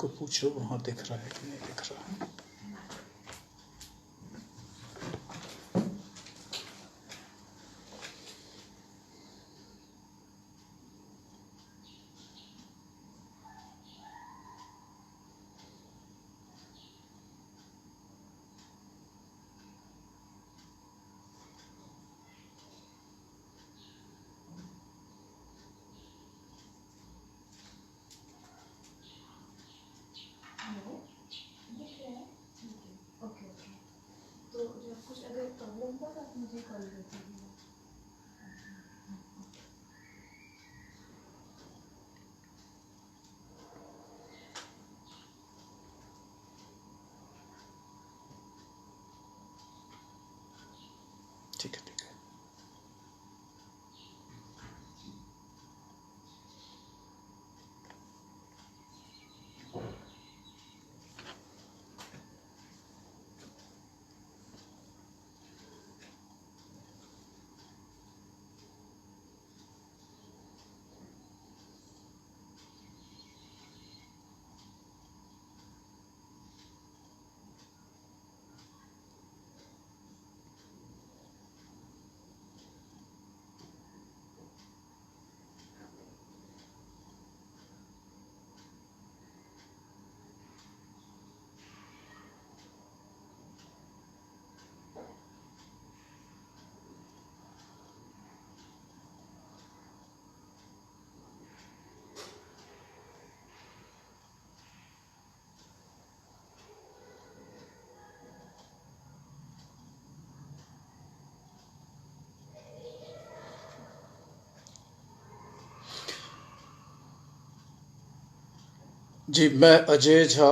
को पूछो वहां दिख रहा है कि नहीं दिख रहा है। ठीक है ठीक है। जी, मैं अजय झा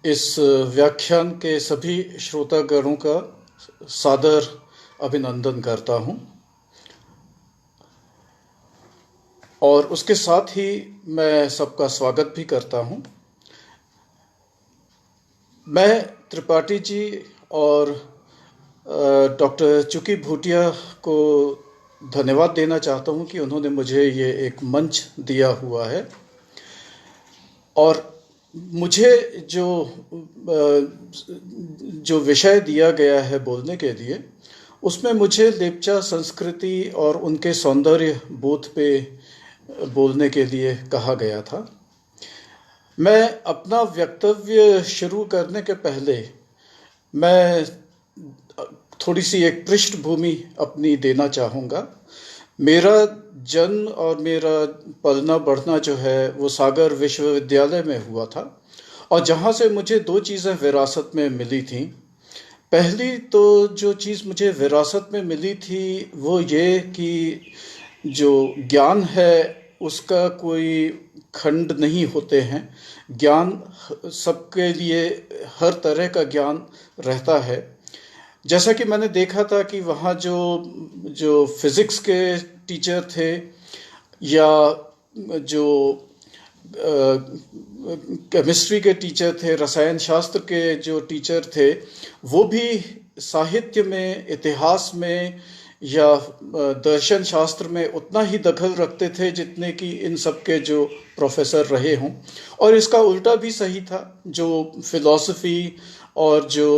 इस व्याख्यान के सभी श्रोतागणों का सादर अभिनंदन करता हूं और उसके साथ ही मैं सबका स्वागत भी करता हूं। मैं त्रिपाठी जी और डॉक्टर चुकी भूटिया को धन्यवाद देना चाहता हूं कि उन्होंने मुझे ये एक मंच दिया हुआ है और मुझे जो विषय दिया गया है बोलने के लिए, उसमें मुझे लेप्चा संस्कृति और उनके सौंदर्य बोध पे बोलने के लिए कहा गया था। मैं अपना वक्तव्य शुरू करने के पहले मैं थोड़ी सी एक पृष्ठभूमि अपनी देना चाहूँगा। मेरा जन्म और मेरा पलना बढ़ना जो है वो सागर विश्वविद्यालय में हुआ था और जहाँ से मुझे दो चीज़ें विरासत में मिली थीं। पहली तो जो चीज़ मुझे विरासत में मिली थी वो ये कि जो ज्ञान है उसका कोई खंड नहीं होते हैं। ज्ञान सबके लिए हर तरह का ज्ञान रहता है। जैसा कि मैंने देखा था कि वहाँ जो फिज़िक्स के टीचर थे या जो केमिस्ट्री के टीचर थे, रसायन शास्त्र के जो टीचर थे, वो भी साहित्य में, इतिहास में या दर्शन शास्त्र में उतना ही दखल रखते थे जितने कि इन सब के जो प्रोफेसर रहे हों। और इसका उल्टा भी सही था। जो फिलॉसफी और जो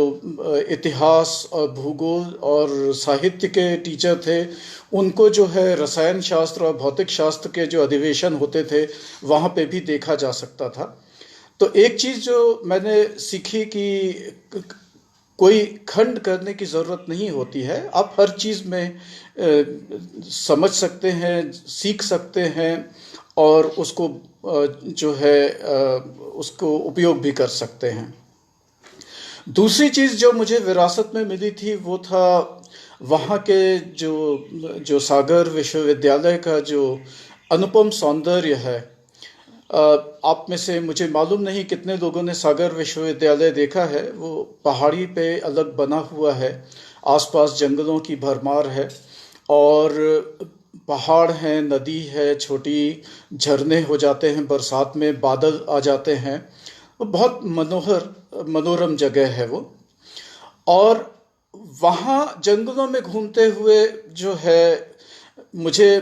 इतिहास और भूगोल और साहित्य के टीचर थे, उनको जो है रसायन शास्त्र और भौतिक शास्त्र के जो अधिवेशन होते थे वहाँ पे भी देखा जा सकता था। तो एक चीज़ जो मैंने सीखी कि कोई खंड करने की ज़रूरत नहीं होती है। आप हर चीज़ में समझ सकते हैं, सीख सकते हैं और उसको जो है उसको उपयोग भी कर सकते हैं। दूसरी चीज़ जो मुझे विरासत में मिली थी वो था वहाँ के जो सागर विश्वविद्यालय का जो अनुपम सौंदर्य है। आप में से मुझे मालूम नहीं कितने लोगों ने सागर विश्वविद्यालय देखा है। वो पहाड़ी पे अलग बना हुआ है, आसपास जंगलों की भरमार है और पहाड़ हैं, नदी है, छोटी झरने हो जाते हैं, बरसात में बादल आ जाते हैं। वो बहुत मनोरम जगह है वो। और वहाँ जंगलों में घूमते हुए जो है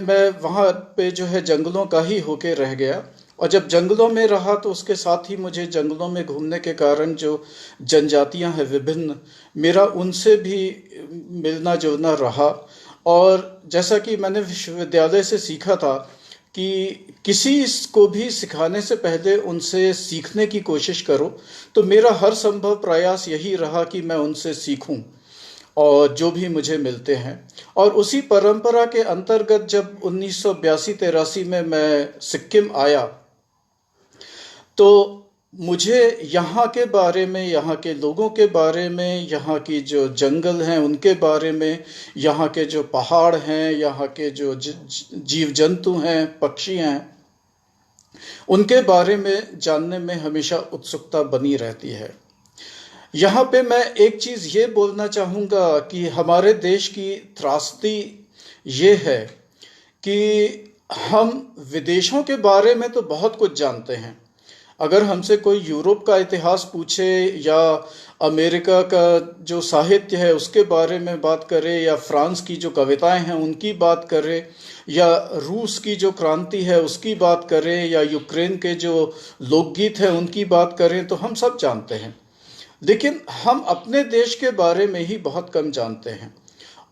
मैं वहाँ पे जो है जंगलों का ही होके रह गया और जब जंगलों में रहा तो उसके साथ ही मुझे जंगलों में घूमने के कारण जो जनजातियां हैं विभिन्न, मेरा उनसे भी मिलना जुलना रहा। और जैसा कि मैंने विश्वविद्यालय से सीखा था कि किसी को भी सिखाने से पहले उनसे सीखने की कोशिश करो, तो मेरा हर संभव प्रयास यही रहा कि मैं उनसे सीखूं और जो भी मुझे मिलते हैं। और उसी परंपरा के अंतर्गत जब 1982-83 में मैं सिक्किम आया, तो मुझे यहाँ के बारे में, यहाँ के लोगों के बारे में, यहाँ की जो जंगल हैं उनके बारे में, यहाँ के जो पहाड़ हैं, यहाँ के जो जीव जंतु हैं, पक्षी हैं, उनके बारे में जानने में हमेशा उत्सुकता बनी रहती है। यहाँ पे मैं एक चीज़ ये बोलना चाहूँगा कि हमारे देश की त्रासदी ये है कि हम विदेशों के बारे में तो बहुत कुछ जानते हैं। अगर हमसे कोई यूरोप का इतिहास पूछे या अमेरिका का जो साहित्य है उसके बारे में बात करे, या फ्रांस की जो कविताएं हैं उनकी बात करे, या रूस की जो क्रांति है उसकी बात करें, या यूक्रेन के जो लोकगीत हैं उनकी बात करें, तो हम सब जानते हैं। लेकिन हम अपने देश के बारे में ही बहुत कम जानते हैं,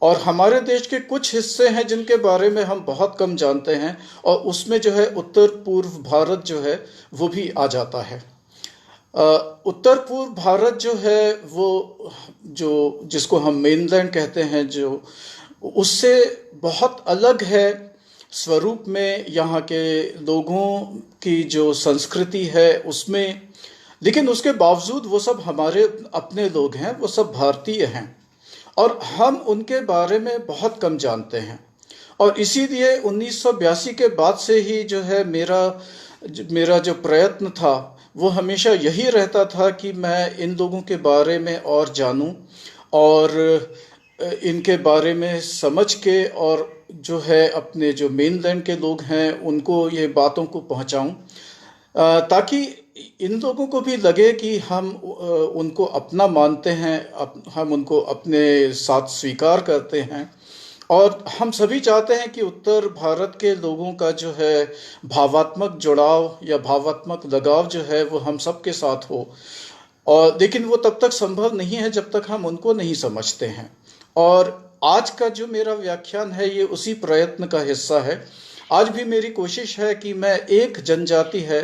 और हमारे देश के कुछ हिस्से हैं जिनके बारे में हम बहुत कम जानते हैं, और उसमें जो है उत्तर पूर्व भारत जो है वो भी आ जाता है। उत्तर पूर्व भारत जो है वो जो जिसको हम मेनलैंड कहते हैं, जो उससे बहुत अलग है स्वरूप में, यहाँ के लोगों की जो संस्कृति है उसमें। लेकिन उसके बावजूद वो सब हमारे अपने लोग हैं, वो सब भारतीय हैं, और हम उनके बारे में बहुत कम जानते हैं। और इसीलिए 1982 के बाद से ही जो है मेरा जो प्रयत्न था वो हमेशा यही रहता था कि मैं इन लोगों के बारे में और जानूं, और इनके बारे में समझ के, और जो है अपने जो मेनलैंड के लोग हैं उनको ये बातों को पहुंचाऊं, ताकि इन लोगों को भी लगे कि हम उनको अपना मानते हैं, हम उनको अपने साथ स्वीकार करते हैं। और हम सभी चाहते हैं कि उत्तर भारत के लोगों का जो है भावात्मक जुड़ाव या भावात्मक लगाव जो है वो हम सबके साथ हो। और लेकिन वो तब तक संभव नहीं है जब तक हम उनको नहीं समझते हैं। और आज का जो मेरा व्याख्यान है ये उसी प्रयत्न का हिस्सा है। आज भी मेरी कोशिश है कि मैं एक जनजाति है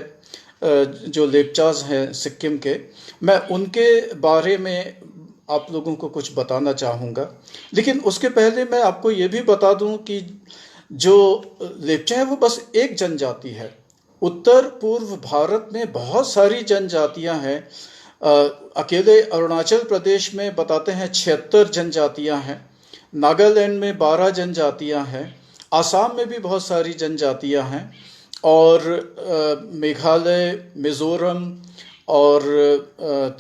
जो लेप्चाज हैं सिक्किम के, मैं उनके बारे में आप लोगों को कुछ बताना चाहूँगा। लेकिन उसके पहले मैं आपको ये भी बता दूं कि जो लेप्चा है वो बस एक जनजाति है। उत्तर पूर्व भारत में बहुत सारी जनजातियां हैं। अकेले अरुणाचल प्रदेश में बताते हैं 76 जनजातियां हैं, नागालैंड में 12 जनजातियां हैं, आसाम में भी बहुत सारी जनजातियां हैं, और मेघालय, मिज़ोरम और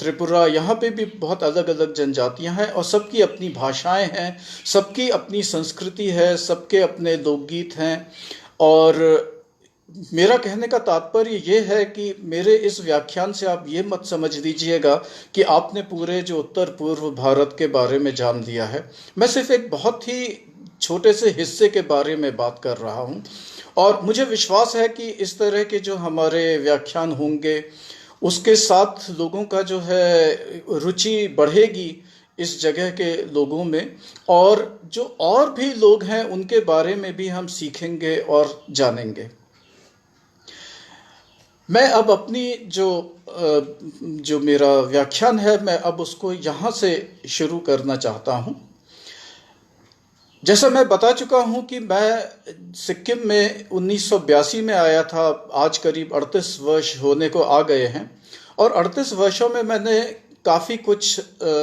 त्रिपुरा, यहाँ पे भी बहुत अलग अलग जनजातियाँ हैं, और सबकी अपनी भाषाएं हैं, सबकी अपनी संस्कृति है, सबके अपने लोकगीत हैं। और मेरा कहने का तात्पर्य ये है कि मेरे इस व्याख्यान से आप ये मत समझ लीजिएगा कि आपने पूरे जो उत्तर पूर्व भारत के बारे में जान लिया है। मैं सिर्फ एक बहुत ही छोटे से हिस्से के बारे में बात कर रहा हूँ, और मुझे विश्वास है कि इस तरह के जो हमारे व्याख्यान होंगे उसके साथ लोगों का जो है रुचि बढ़ेगी इस जगह के लोगों में, और जो और भी लोग हैं उनके बारे में भी हम सीखेंगे और जानेंगे। मैं अब अपनी जो मेरा व्याख्यान है मैं अब उसको यहाँ से शुरू करना चाहता हूँ। जैसा मैं बता चुका हूँ कि मैं सिक्किम में 1982 में आया था। आज करीब 38 वर्ष होने को आ गए हैं, और 38 वर्षों में मैंने काफ़ी कुछ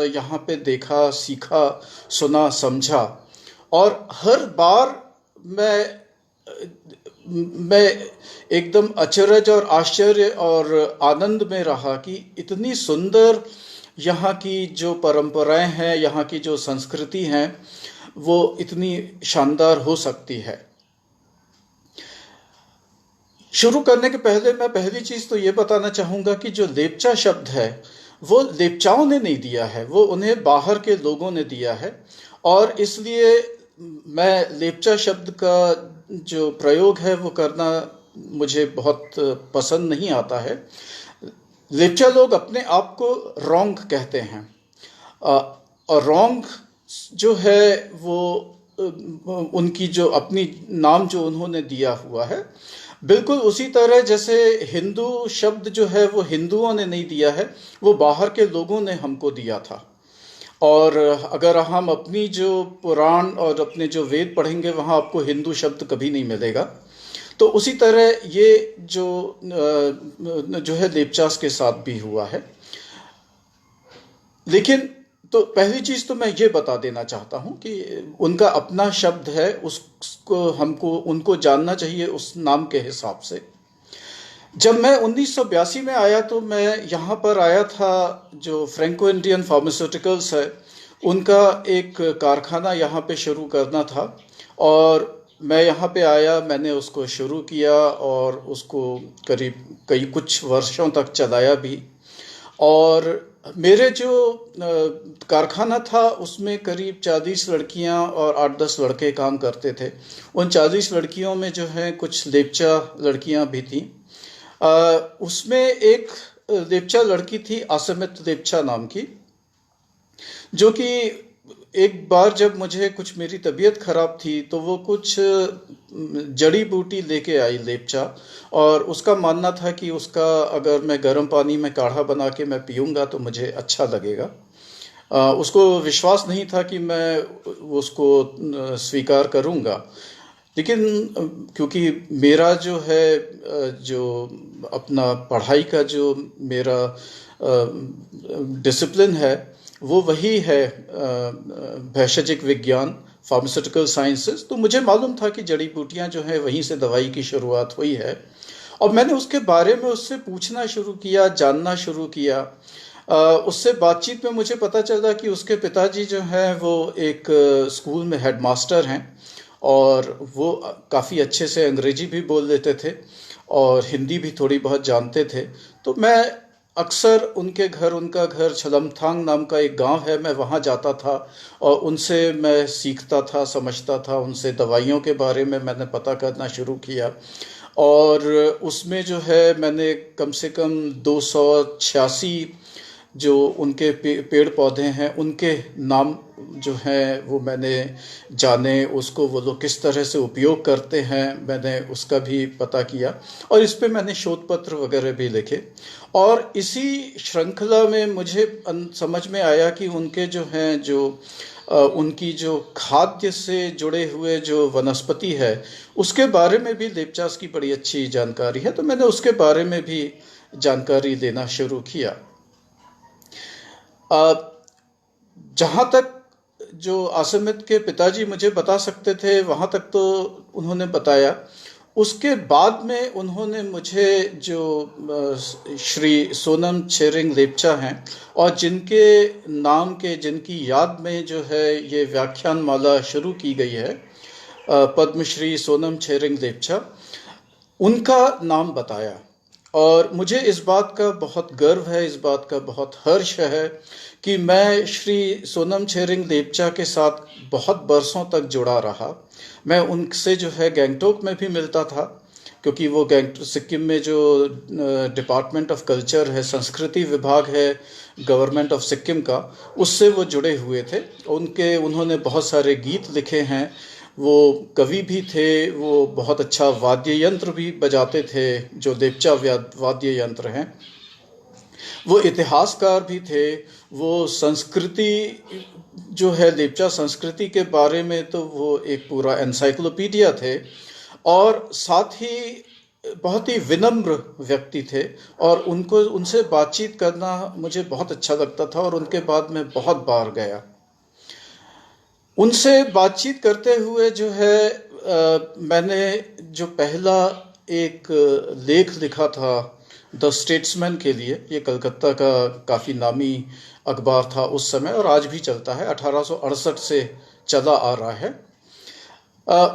यहाँ पे देखा, सीखा, सुना, समझा। और हर बार मैं एकदम अचरज और आश्चर्य और आनंद में रहा कि इतनी सुंदर यहाँ की जो परंपराएं हैं, यहाँ की जो संस्कृति हैं, वो इतनी शानदार हो सकती है। शुरू करने के पहले मैं पहली चीज तो ये बताना चाहूंगा कि जो लेप्चा शब्द है वो लेप्चाओं ने नहीं दिया है, वो उन्हें बाहर के लोगों ने दिया है। और इसलिए मैं लेप्चा शब्द का जो प्रयोग है वो करना मुझे बहुत पसंद नहीं आता है। लेप्चा लोग अपने आप को रोंग कहते हैं। और रोंग जो है वो उनकी जो अपनी नाम जो उन्होंने दिया हुआ है, बिल्कुल उसी तरह जैसे हिंदू शब्द जो है वो हिंदुओं ने नहीं दिया है, वो बाहर के लोगों ने हमको दिया था। और अगर हम अपनी जो पुराण और अपने जो वेद पढ़ेंगे, वहाँ आपको हिंदू शब्द कभी नहीं मिलेगा। तो उसी तरह ये जो है लेप्चास के साथ भी हुआ है। लेकिन तो पहली चीज तो मैं ये बता देना चाहता हूँ कि उनका अपना शब्द है, उसको हमको उनको जानना चाहिए उस नाम के हिसाब से। जब मैं 1982 में आया तो मैं यहाँ पर आया था, जो फ्रैंको इंडियन फार्मास्यूटिकल्स है उनका एक कारखाना यहाँ पे शुरू करना था। और मैं यहाँ पे आया, मैंने उसको शुरू किया और उसको करीब कई कुछ वर्षों तक चलाया भी। और मेरे जो कारखाना था उसमें करीब 40 लड़कियां और 8-10 लड़के काम करते थे। उन 40 लड़कियों में जो है कुछ लेप्चा लड़कियां भी थीं। उसमें एक लेप्चा लड़की थी आसमित लेप्चा नाम की, जो कि एक बार जब मुझे कुछ मेरी तबीयत खराब थी तो वो कुछ जड़ी बूटी लेके आई लेप्चा, और उसका मानना था कि उसका अगर मैं गर्म पानी में काढ़ा बना के मैं पीऊँगा तो मुझे अच्छा लगेगा। उसको विश्वास नहीं था कि मैं उसको स्वीकार करूँगा। लेकिन क्योंकि मेरा जो है जो अपना पढ़ाई का जो मेरा डिसिप्लिन है वो वही है भैषजिक विज्ञान, फार्मास्यूटिकल साइंसेस, तो मुझे मालूम था कि जड़ी बूटियां जो है वहीं से दवाई की शुरुआत हुई है। और मैंने उसके बारे में उससे पूछना शुरू किया, जानना शुरू किया। उससे बातचीत में मुझे पता चला कि उसके पिताजी जो हैं वो एक स्कूल में हेडमास्टर हैं, और वो काफ़ी अच्छे से अंग्रेजी भी बोल लेते थे और हिंदी भी थोड़ी बहुत जानते थे। तो मैं अक्सर उनके घर, उनका घर छलमथांग नाम का एक गांव है, मैं वहाँ जाता था और उनसे मैं सीखता था, समझता था। उनसे दवाइयों के बारे में मैंने पता करना शुरू किया, और उसमें जो है मैंने कम से कम 286 जो उनके पेड़ पौधे हैं उनके नाम जो हैं वो मैंने जाने, उसको वो लोग किस तरह से उपयोग करते हैं मैंने उसका भी पता किया, और इस पे मैंने शोध पत्र वगैरह भी लिखे। और इसी श्रृंखला में मुझे समझ में आया कि उनके जो हैं जो उनकी जो खाद्य से जुड़े हुए जो वनस्पति है उसके बारे में भी लेप्चास की बड़ी अच्छी जानकारी है, तो मैंने उसके बारे में भी जानकारी लेना शुरू किया। जहाँ तक जो आसमित के पिताजी मुझे बता सकते थे वहाँ तक तो उन्होंने बताया। उसके बाद में उन्होंने मुझे जो श्री सोनम छेरिंग लेप्चा हैं और जिनके नाम के, जिनकी याद में जो है ये व्याख्यान माला शुरू की गई है, पद्मश्री सोनम छेरिंग लेप्चा, उनका नाम बताया। और मुझे इस बात का बहुत गर्व है, इस बात का बहुत हर्ष है कि मैं श्री सोनम छेरिंग लेप्चा के साथ बहुत बरसों तक जुड़ा रहा। मैं उनसे जो है गैंगटोक में भी मिलता था, क्योंकि वो सिक्किम में जो डिपार्टमेंट ऑफ कल्चर है, संस्कृति विभाग है गवर्नमेंट ऑफ सिक्किम का, उससे वो जुड़े हुए थे। उन्होंने बहुत सारे गीत लिखे हैं, वो कवि भी थे, वो बहुत अच्छा वाद्य यंत्र भी बजाते थे जो लेप्चा वाद्य यंत्र हैं। वो इतिहासकार भी थे, वो संस्कृति जो है लेप्चा संस्कृति के बारे में तो वो एक पूरा एनसाइक्लोपीडिया थे, और साथ ही बहुत ही विनम्र व्यक्ति थे। और उनसे बातचीत करना मुझे बहुत अच्छा लगता था, और उनके बाद मैं बहुत बार गया। उनसे बातचीत करते हुए जो है मैंने जो पहला एक लेख लिखा था द स्टेट्समैन के लिए, ये कलकत्ता का काफ़ी नामी अखबार था उस समय और आज भी चलता है, 1868 से चला आ रहा है।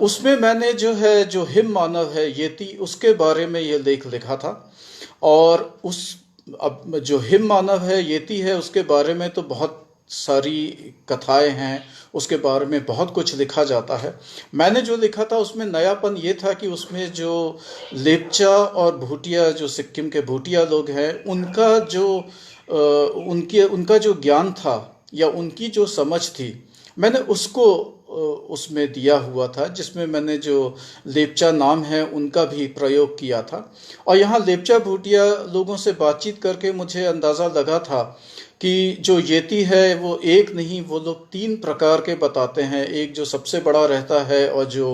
उसमें मैंने जो है जो हिम मानव है येती, उसके बारे में ये लेख लिखा था। और उस अब जो हिम मानव है येती है उसके बारे में तो बहुत सारी कथाएं हैं, उसके बारे में बहुत कुछ लिखा जाता है। मैंने जो लिखा था उसमें नयापन ये था कि उसमें जो लेपचा और भूटिया, जो सिक्किम के भूटिया लोग हैं, उनका जो उनका जो ज्ञान था या उनकी जो समझ थी, मैंने उसको उसमें दिया हुआ था, जिसमें मैंने जो लेपचा नाम है उनका भी प्रयोग किया था। और यहाँ लेपचा भूटिया लोगों से बातचीत करके मुझे अंदाज़ा लगा था कि जो येती है वो एक नहीं, वो लोग 3 प्रकार के बताते हैं। एक जो सबसे बड़ा रहता है और जो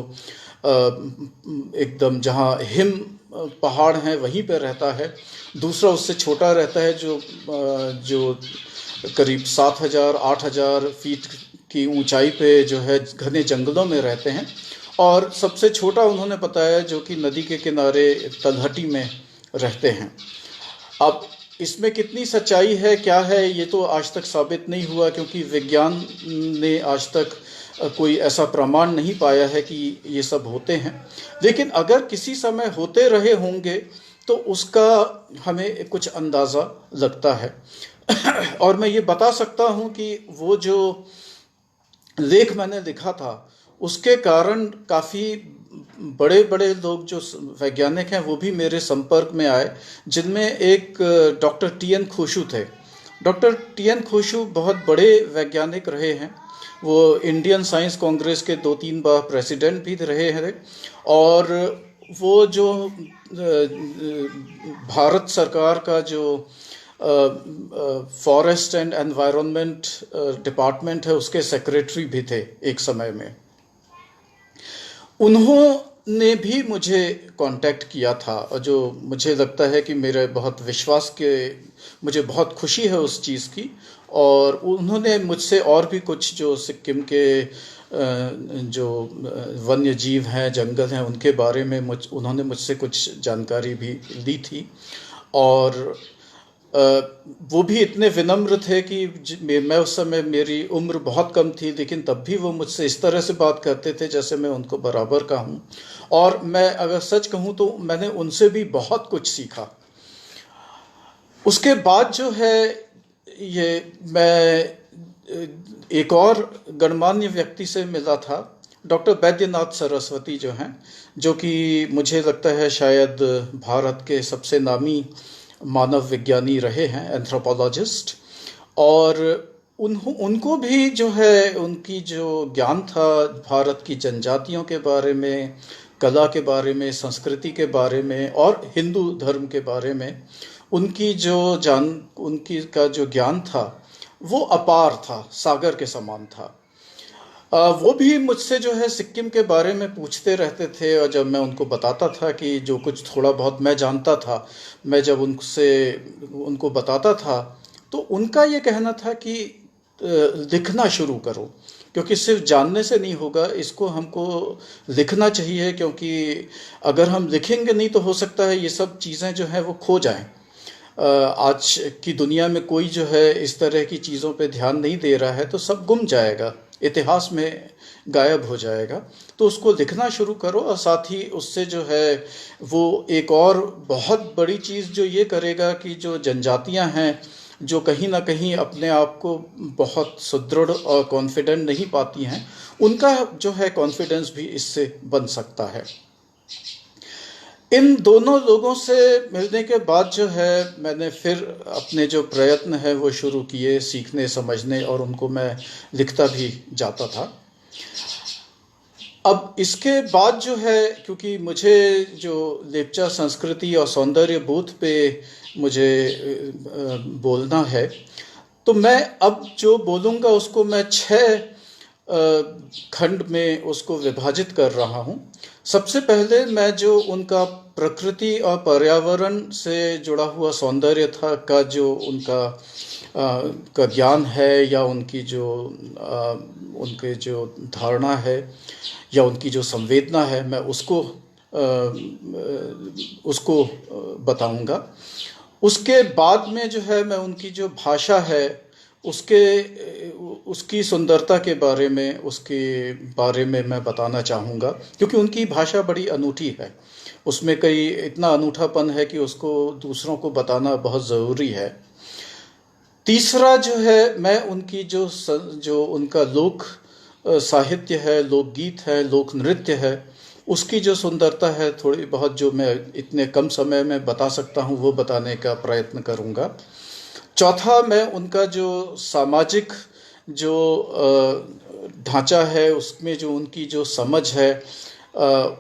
एकदम जहाँ हिम पहाड़ हैं वहीं पे रहता है। दूसरा उससे छोटा रहता है जो करीब 7,000-8,000 फीट की ऊंचाई पे जो है घने जंगलों में रहते हैं। और सबसे छोटा उन्होंने बताया जो कि नदी के किनारे तलहटी में रहते हैं। अब इसमें कितनी सच्चाई है, क्या है, ये तो आज तक साबित नहीं हुआ, क्योंकि विज्ञान ने आज तक कोई ऐसा प्रमाण नहीं पाया है कि ये सब होते हैं। लेकिन अगर किसी समय होते रहे होंगे तो उसका हमें कुछ अंदाज़ा लगता है। और मैं ये बता सकता हूँ कि वो जो लेख मैंने लिखा था उसके कारण काफ़ी बड़े बड़े लोग जो वैज्ञानिक हैं वो भी मेरे संपर्क में आए, जिनमें एक डॉक्टर टी.एन. खुशू थे। Doctor TN. खुशू बहुत बड़े वैज्ञानिक रहे हैं। वो इंडियन साइंस कांग्रेस के 2-3 बार प्रेसिडेंट भी रहे हैं। और वो जो भारत सरकार का जो फॉरेस्ट एंड एनवायरनमेंट डिपार्टमेंट है उसके सेक्रेटरी भी थे एक समय में। उन्होंने भी मुझे कांटेक्ट किया था, और जो मुझे लगता है कि मेरे बहुत विश्वास के, मुझे बहुत खुशी है उस चीज़ की। और उन्होंने मुझसे और भी कुछ जो सिक्किम के जो वन्य जीव हैं, जंगल हैं, उनके बारे में उन्होंने मुझसे कुछ जानकारी भी ली थी। और वो भी इतने विनम्र थे कि मैं उस समय, मेरी उम्र बहुत कम थी, लेकिन तब भी वो मुझसे इस तरह से बात करते थे जैसे मैं उनको बराबर का हूँ। और मैं अगर सच कहूँ तो मैंने उनसे भी बहुत कुछ सीखा। उसके बाद जो है ये मैं एक और गणमान्य व्यक्ति से मिला था, डॉक्टर बैद्यनाथ सरस्वती जो हैं, जो कि मुझे लगता है शायद भारत के सबसे नामी मानव विज्ञानी रहे हैं, एंथ्रोपोलॉजिस्ट। और उनको भी जो है उनकी जो ज्ञान था भारत की जनजातियों के बारे में, कला के बारे में, संस्कृति के बारे में और हिंदू धर्म के बारे में, उनकी का जो ज्ञान था वो अपार था, सागर के समान था। वो भी मुझसे जो है सिक्किम के बारे में पूछते रहते थे, और जब मैं उनको बताता था कि जो कुछ थोड़ा बहुत मैं जानता था, मैं जब उनको बताता था, तो उनका ये कहना था कि लिखना शुरू करो, क्योंकि सिर्फ जानने से नहीं होगा, इसको हमको लिखना चाहिए, क्योंकि अगर हम लिखेंगे नहीं तो हो सकता है ये सब चीज़ें जो हैं वो खो जाएं। आज की दुनिया में कोई जो है इस तरह की चीज़ों पे ध्यान नहीं दे रहा है, तो सब गुम जाएगा, इतिहास में गायब हो जाएगा। तो उसको लिखना शुरू करो, और साथ ही उससे जो है वो एक और बहुत बड़ी चीज़ जो ये करेगा कि जो जनजातियां हैं, जो कहीं ना कहीं अपने आप को बहुत सुदृढ़ और कॉन्फिडेंट नहीं पाती हैं, उनका जो है कॉन्फिडेंस भी इससे बन सकता है। इन दोनों लोगों से मिलने के बाद जो है मैंने फिर अपने जो प्रयत्न है वो शुरू किए, सीखने, समझने, और उनको मैं लिखता भी जाता था। अब इसके बाद जो है, क्योंकि मुझे जो लेपचा संस्कृति और सौंदर्य बोध पे मुझे बोलना है, तो मैं अब जो बोलूँगा उसको मैं 6 खंड में उसको विभाजित कर रहा हूँ। सबसे पहले मैं जो उनका प्रकृति और पर्यावरण से जुड़ा हुआ सौंदर्य था का जो उनका का ज्ञान है, या उनकी जो उनके जो धारणा है या उनकी जो संवेदना है, मैं उसको बताऊंगा। उसके बाद में जो है मैं उनकी जो भाषा है उसकी सुंदरता के बारे में, उसके बारे में मैं बताना चाहूँगा, क्योंकि उनकी भाषा बड़ी अनूठी है। उसमें कई इतना अनूठापन है कि उसको दूसरों को बताना बहुत ज़रूरी है। तीसरा जो है, मैं उनकी जो उनका लोक साहित्य है, लोकगीत है, लोक नृत्य है, उसकी जो सुंदरता है थोड़ी बहुत, जो मैं इतने कम समय में बता सकता हूँ, वो बताने का प्रयत्न करूँगा। चौथा, मैं उनका जो सामाजिक जो ढांचा है, उसमें जो उनकी जो समझ है,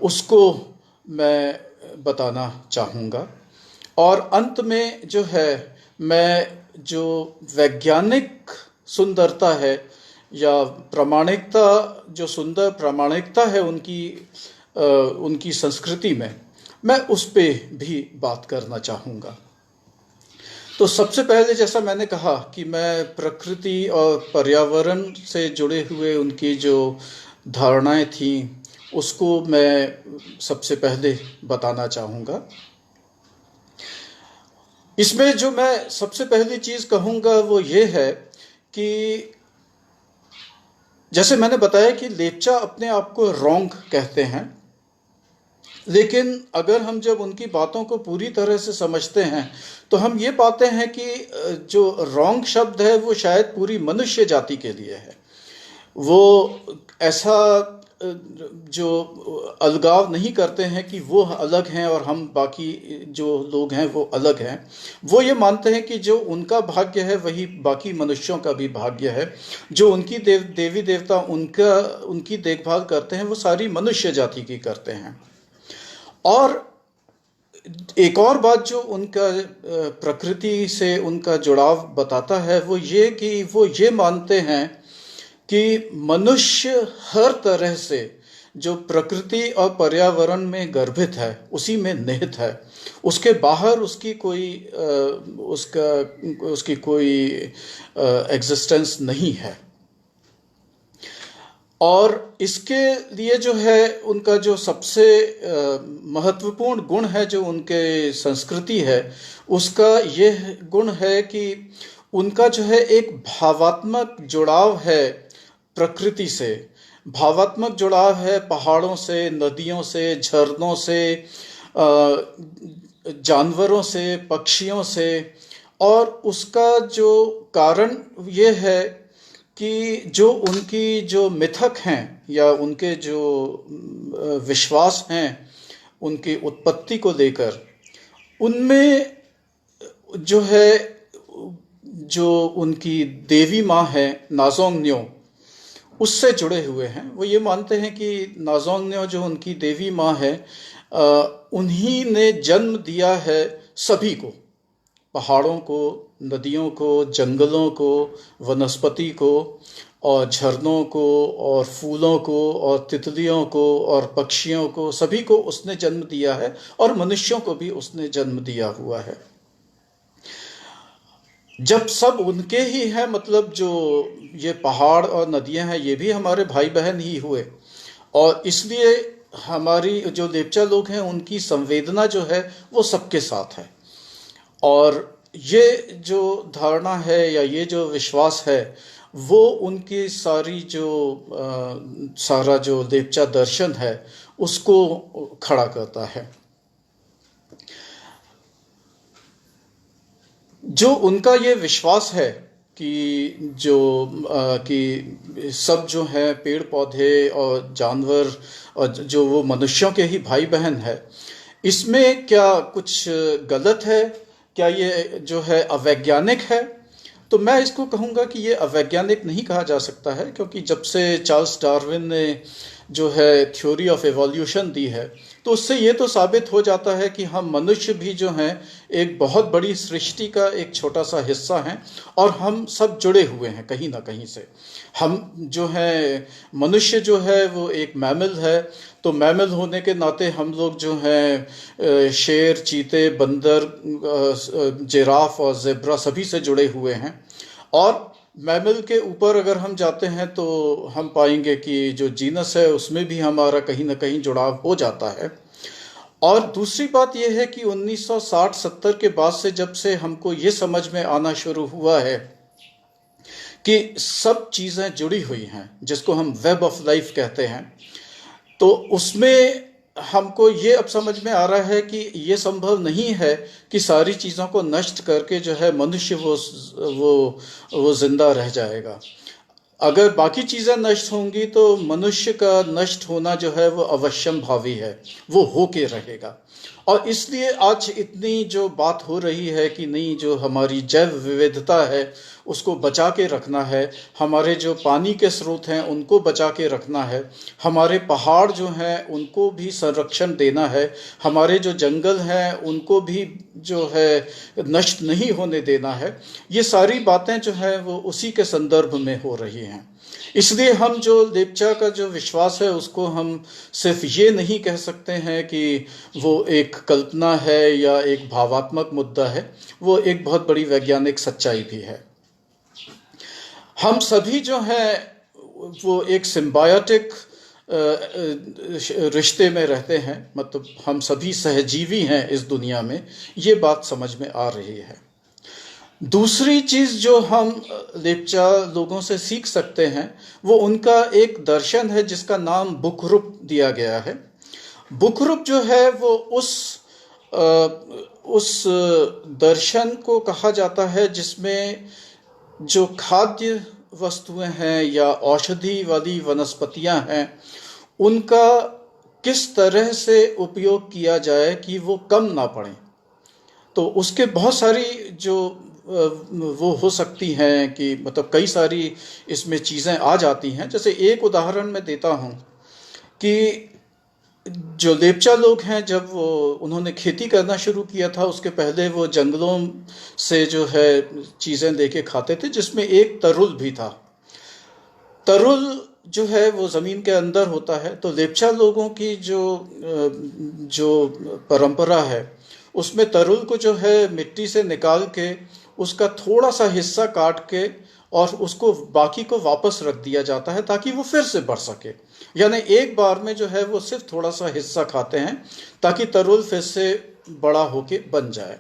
उसको मैं बताना चाहूँगा। और अंत में जो है, मैं जो वैज्ञानिक सुंदरता है या प्रामाणिकता, जो सुंदर प्रामाणिकता है उनकी संस्कृति में, मैं उस पे भी बात करना चाहूँगा। तो सबसे पहले, जैसा मैंने कहा कि मैं प्रकृति और पर्यावरण से जुड़े हुए उनकी जो धारणाएं थीं, उसको मैं सबसे पहले बताना चाहूँगा। इसमें जो मैं सबसे पहली चीज़ कहूँगा वो ये है कि जैसे मैंने बताया कि लेप्चा अपने आप को रोंग कहते हैं, लेकिन अगर हम जब उनकी बातों को पूरी तरह से समझते हैं तो हम ये पाते हैं कि जो रोंग शब्द है वो शायद पूरी मनुष्य जाति के लिए है। वो ऐसा जो अलगाव नहीं करते हैं कि वो अलग हैं और हम बाकी जो लोग हैं वो अलग हैं। वो ये मानते हैं कि जो उनका भाग्य है वही बाकी मनुष्यों का भी भाग्य है। जो उनकी देवी देवता उनकी देखभाल करते हैं, वो सारी मनुष्य जाति की करते हैं। और एक और बात जो उनका प्रकृति से उनका जुड़ाव बताता है वो ये कि वो ये मानते हैं कि मनुष्य हर तरह से जो प्रकृति और पर्यावरण में गर्भित है उसी में निहित है। उसके बाहर उसकी कोई एग्जिस्टेंस नहीं है। और इसके लिए जो है उनका जो सबसे महत्वपूर्ण गुण है जो उनके संस्कृति है, उसका यह गुण है कि उनका जो है एक भावात्मक जुड़ाव है प्रकृति से। भावात्मक जुड़ाव है पहाड़ों से, नदियों से, झरनों से, जानवरों से, पक्षियों से। और उसका जो कारण ये है कि जो उनकी जो मिथक हैं या उनके जो विश्वास हैं उनकी उत्पत्ति को लेकर, उनमें जो है जो उनकी देवी माँ है नाजोंगन्यो, उससे जुड़े हुए हैं। वो ये मानते हैं कि नाजोंगन्यो जो उनकी देवी माँ है, उन्हीं ने जन्म दिया है सभी को, पहाड़ों को, नदियों को, जंगलों को, वनस्पति को, और झरनों को, और फूलों को, और तितलियों को, और पक्षियों को, सभी को उसने जन्म दिया है, और मनुष्यों को भी उसने जन्म दिया हुआ है। जब सब उनके ही हैं, मतलब जो ये पहाड़ और नदियां हैं ये भी हमारे भाई बहन ही हुए, और इसलिए हमारी जो लेप्चा लोग हैं उनकी संवेदना जो है वो सबके साथ है। और ये जो धारणा है या ये जो विश्वास है वो उनकी सारा जो लेप्चा दर्शन है उसको खड़ा करता है। जो उनका ये विश्वास है कि कि सब जो है पेड़ पौधे और जानवर और जो वो मनुष्यों के ही भाई बहन है, इसमें क्या कुछ गलत है? क्या ये जो है अवैज्ञानिक है? तो मैं इसको कहूँगा कि ये अवैज्ञानिक नहीं कहा जा सकता है, क्योंकि जब से चार्ल्स डार्विन ने जो है थ्योरी ऑफ एवोल्यूशन दी है, तो उससे ये तो साबित हो जाता है कि हम मनुष्य भी जो हैं एक बहुत बड़ी सृष्टि का एक छोटा सा हिस्सा हैं, और हम सब जुड़े हुए हैं कहीं ना कहीं से। हम जो है मनुष्य जो है वो एक मैमल है, तो मैमल होने के नाते हम लोग जो हैं शेर, चीते, बंदर, जिराफ और ज़ेब्रा सभी से जुड़े हुए हैं। और मैमल के ऊपर अगर हम जाते हैं तो हम पाएंगे कि जो जीनस है उसमें भी हमारा कहीं ना कहीं जुड़ाव हो जाता है। और दूसरी बात यह है कि 1960-70 के बाद से जब से हमको ये समझ में आना शुरू हुआ है कि सब चीज़ें जुड़ी हुई हैं, जिसको हम वेब ऑफ लाइफ कहते हैं, तो उसमें हमको ये अब समझ में आ रहा है कि ये संभव नहीं है कि सारी चीज़ों को नष्ट करके जो है मनुष्य वो वो जिंदा रह जाएगा। अगर बाकी चीज़ें नष्ट होंगी तो मनुष्य का नष्ट होना जो है वो अवश्यम भावी है, वो होके रहेगा। और इसलिए आज इतनी जो बात हो रही है कि नहीं, जो हमारी जैव विविधता है उसको बचा के रखना है, हमारे जो पानी के स्रोत हैं उनको बचा के रखना है, हमारे पहाड़ जो हैं उनको भी संरक्षण देना है, हमारे जो जंगल हैं उनको भी जो है नष्ट नहीं होने देना है। ये सारी बातें जो है वो उसी के संदर्भ में हो रही हैं। इसलिए हम जो लेप्चा का जो विश्वास है उसको हम सिर्फ ये नहीं कह सकते हैं कि वो एक कल्पना है या एक भावात्मक मुद्दा है, वो एक बहुत बड़ी वैज्ञानिक सच्चाई भी है। हम सभी जो है वो एक सिम्बायोटिक रिश्ते में रहते हैं, मतलब हम सभी सहजीवी हैं इस दुनिया में, ये बात समझ में आ रही है। दूसरी चीज जो हम लेप्चा लोगों से सीख सकते हैं वो उनका एक दर्शन है जिसका नाम बुकरूप दिया गया है। बुकरूप जो है वो अ, उस दर्शन को कहा जाता है जिसमें जो खाद्य वस्तुएं हैं या औषधि वाली वनस्पतियां हैं उनका किस तरह से उपयोग किया जाए कि वो कम ना पड़े। तो उसके बहुत सारी जो वो हो सकती हैं कि मतलब कई सारी इसमें चीज़ें आ जाती हैं। जैसे एक उदाहरण मैं देता हूँ कि जो लेप्चा लोग हैं जब वो उन्होंने खेती करना शुरू किया था उसके पहले वो जंगलों से जो है चीज़ें लेके खाते थे, जिसमें एक तरुल भी था। तरुल जो है वो ज़मीन के अंदर होता है। तो लेप्चा लोगों की जो परंपरा है उसमें तरुल को जो है मिट्टी से निकाल के उसका थोड़ा सा हिस्सा काट के और उसको बाकी को वापस रख दिया जाता है ताकि वो फिर से बढ़ सके। यानी एक बार में जो है वो सिर्फ थोड़ा सा हिस्सा खाते हैं ताकि तरुल फिर से बड़ा होके बन जाए।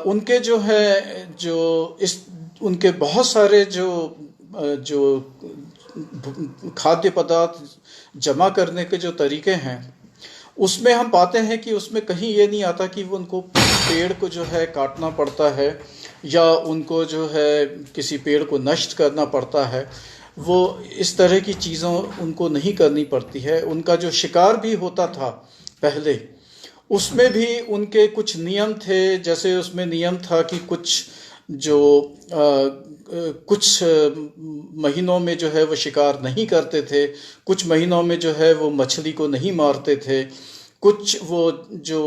उनके जो है जो इस उनके बहुत सारे जो खाद्य पदार्थ जमा करने के जो तरीके हैं उसमें हम पाते हैं कि उसमें कहीं ये नहीं आता कि वो उनको पेड़ को जो है काटना पड़ता है या उनको जो है किसी पेड़ को नष्ट करना पड़ता है। वो इस तरह की चीज़ों उनको नहीं करनी पड़ती है। उनका जो शिकार भी होता था पहले उसमें भी उनके कुछ नियम थे। जैसे उसमें नियम था कि कुछ महीनों में जो है वो शिकार नहीं करते थे, कुछ महीनों में जो है वो मछली को नहीं मारते थे, कुछ वो जो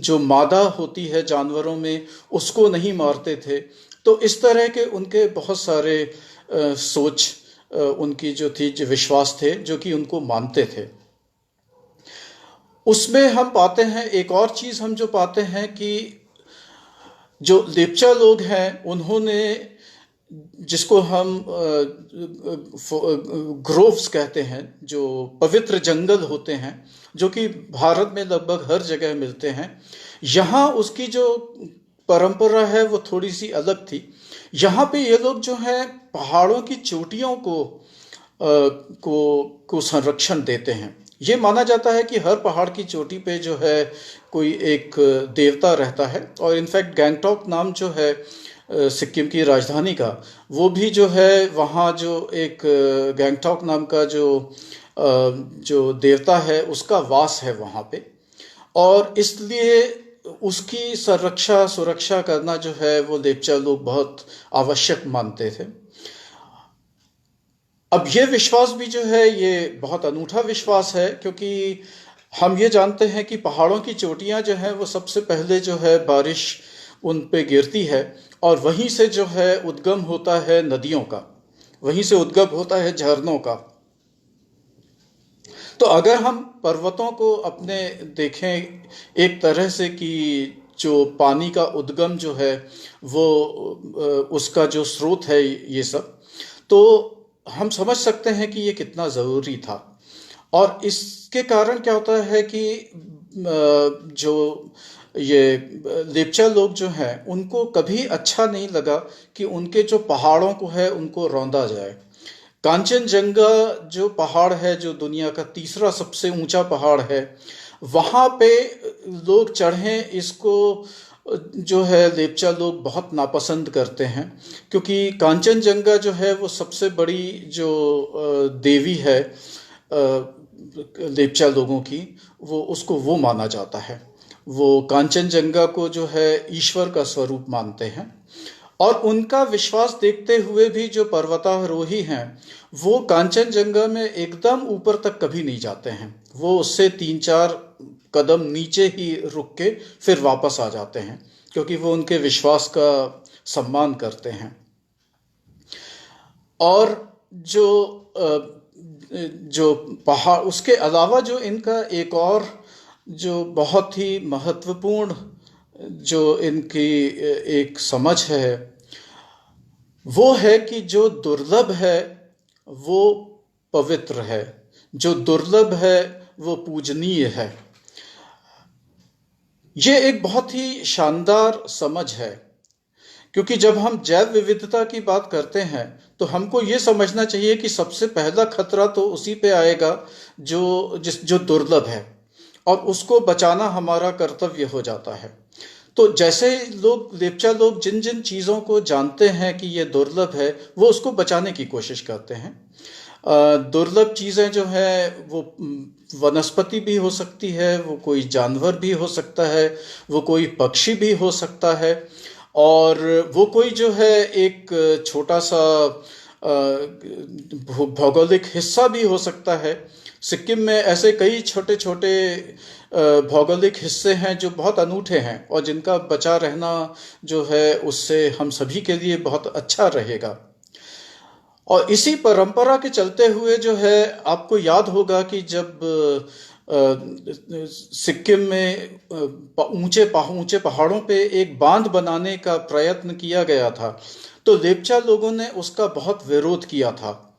जो मादा होती है जानवरों में उसको नहीं मारते थे। तो इस तरह के उनके बहुत सारे सोच उनकी जो थी, जो विश्वास थे जो कि उनको मानते थे। उसमें हम पाते हैं एक और चीज़ हम जो पाते हैं कि जो लेप्चा लोग हैं उन्होंने, जिसको हम ग्रोव्स कहते हैं, जो पवित्र जंगल होते हैं जो कि भारत में लगभग हर जगह मिलते हैं, यहाँ उसकी जो परंपरा है वो थोड़ी सी अलग थी। यहाँ पे ये लोग जो है पहाड़ों की चोटियों को संरक्षण देते हैं। ये माना जाता है कि हर पहाड़ की चोटी पे जो है कोई एक देवता रहता है। और इनफैक्ट गैंगटॉक नाम जो है सिक्किम की राजधानी का, वो भी जो है वहाँ जो एक गैंगटॉक नाम का जो देवता है उसका वास है वहाँ पे। और इसलिए उसकी सुरक्षा करना जो है वो लेप्चा लोग बहुत आवश्यक मानते थे। अब ये विश्वास भी जो है ये बहुत अनूठा विश्वास है, क्योंकि हम ये जानते हैं कि पहाड़ों की चोटियां जो है वो सबसे पहले जो है बारिश उन पे गिरती है और वहीं से जो है उद्गम होता है नदियों का, वहीं से उद्गम होता है झरनों का। तो अगर हम पर्वतों को अपने देखें एक तरह से कि जो पानी का उद्गम जो है वो उसका जो स्रोत है ये सब, तो हम समझ सकते हैं कि ये कितना ज़रूरी था। और इसके कारण क्या होता है कि जो ये लेप्चा लोग जो हैं उनको कभी अच्छा नहीं लगा कि उनके जो पहाड़ों को है उनको रौंदा जाए। कांचनजंगा जो पहाड़ है, जो दुनिया का तीसरा सबसे ऊंचा पहाड़ है, वहाँ पे लोग चढ़ें इसको जो है लेपचा लोग बहुत नापसंद करते हैं, क्योंकि कांचनजंगा जो है वो सबसे बड़ी जो देवी है लेपचा लोगों की, वो उसको वो माना जाता है। वो कांचनजंगा को जो है ईश्वर का स्वरूप मानते हैं। और उनका विश्वास देखते हुए भी जो पर्वतारोही हैं वो कांचनजंगा में एकदम ऊपर तक कभी नहीं जाते हैं। वो उससे 3-4 कदम नीचे ही रुक के फिर वापस आ जाते हैं, क्योंकि वो उनके विश्वास का सम्मान करते हैं। और जो जो पहाड़, उसके अलावा जो इनका एक और जो बहुत ही महत्वपूर्ण जो इनकी एक समझ है, वो है कि जो दुर्लभ है वो पवित्र है, जो दुर्लभ है वो पूजनीय है। ये एक बहुत ही शानदार समझ है, क्योंकि जब हम जैव विविधता की बात करते हैं तो हमको ये समझना चाहिए कि सबसे पहला खतरा तो उसी पे आएगा जो दुर्लभ है, और उसको बचाना हमारा कर्तव्य हो जाता है। तो जैसे लोग, लेपचा लोग जिन जिन चीज़ों को जानते हैं कि ये दुर्लभ है, वो उसको बचाने की कोशिश करते हैं। दुर्लभ चीज़ें जो है वो वनस्पति भी हो सकती है, वो कोई जानवर भी हो सकता है, वो कोई पक्षी भी हो सकता है, और वो कोई जो है एक छोटा सा भौगोलिक हिस्सा भी हो सकता है। सिक्किम में ऐसे कई छोटे छोटे भौगोलिक हिस्से हैं जो बहुत अनूठे हैं, और जिनका बचा रहना जो है उससे हम सभी के लिए बहुत अच्छा रहेगा। और इसी परंपरा के चलते हुए जो है, आपको याद होगा कि जब सिक्किम में ऊंचे पहाड़ों पे एक बांध बनाने का प्रयत्न किया गया था, तो लेपचा लोगों ने उसका बहुत विरोध किया था,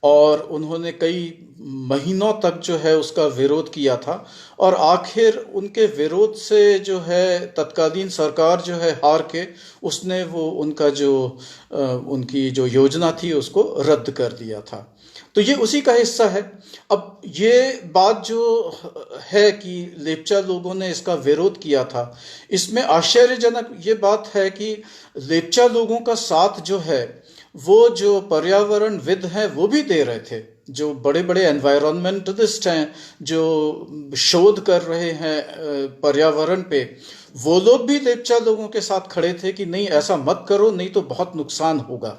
और उन्होंने कई महीनों तक जो है उसका विरोध किया था। और आखिर उनके विरोध से जो है तत्कालीन सरकार जो है हार के उसने वो उनका जो उनकी जो योजना थी उसको रद्द कर दिया था। तो ये उसी का हिस्सा है। अब ये बात जो है कि लेपचा लोगों ने इसका विरोध किया था, इसमें आश्चर्यजनक ये बात है कि लेपचा लोगों का साथ जो है वो जो पर्यावरणविद हैं वो भी दे रहे थे। जो बड़े बड़े एनवायरमेंटलिस्ट हैं जो शोध कर रहे हैं पर्यावरण पे, वो लोग भी लेपचा लोगों के साथ खड़े थे कि नहीं, ऐसा मत करो, नहीं तो बहुत नुकसान होगा।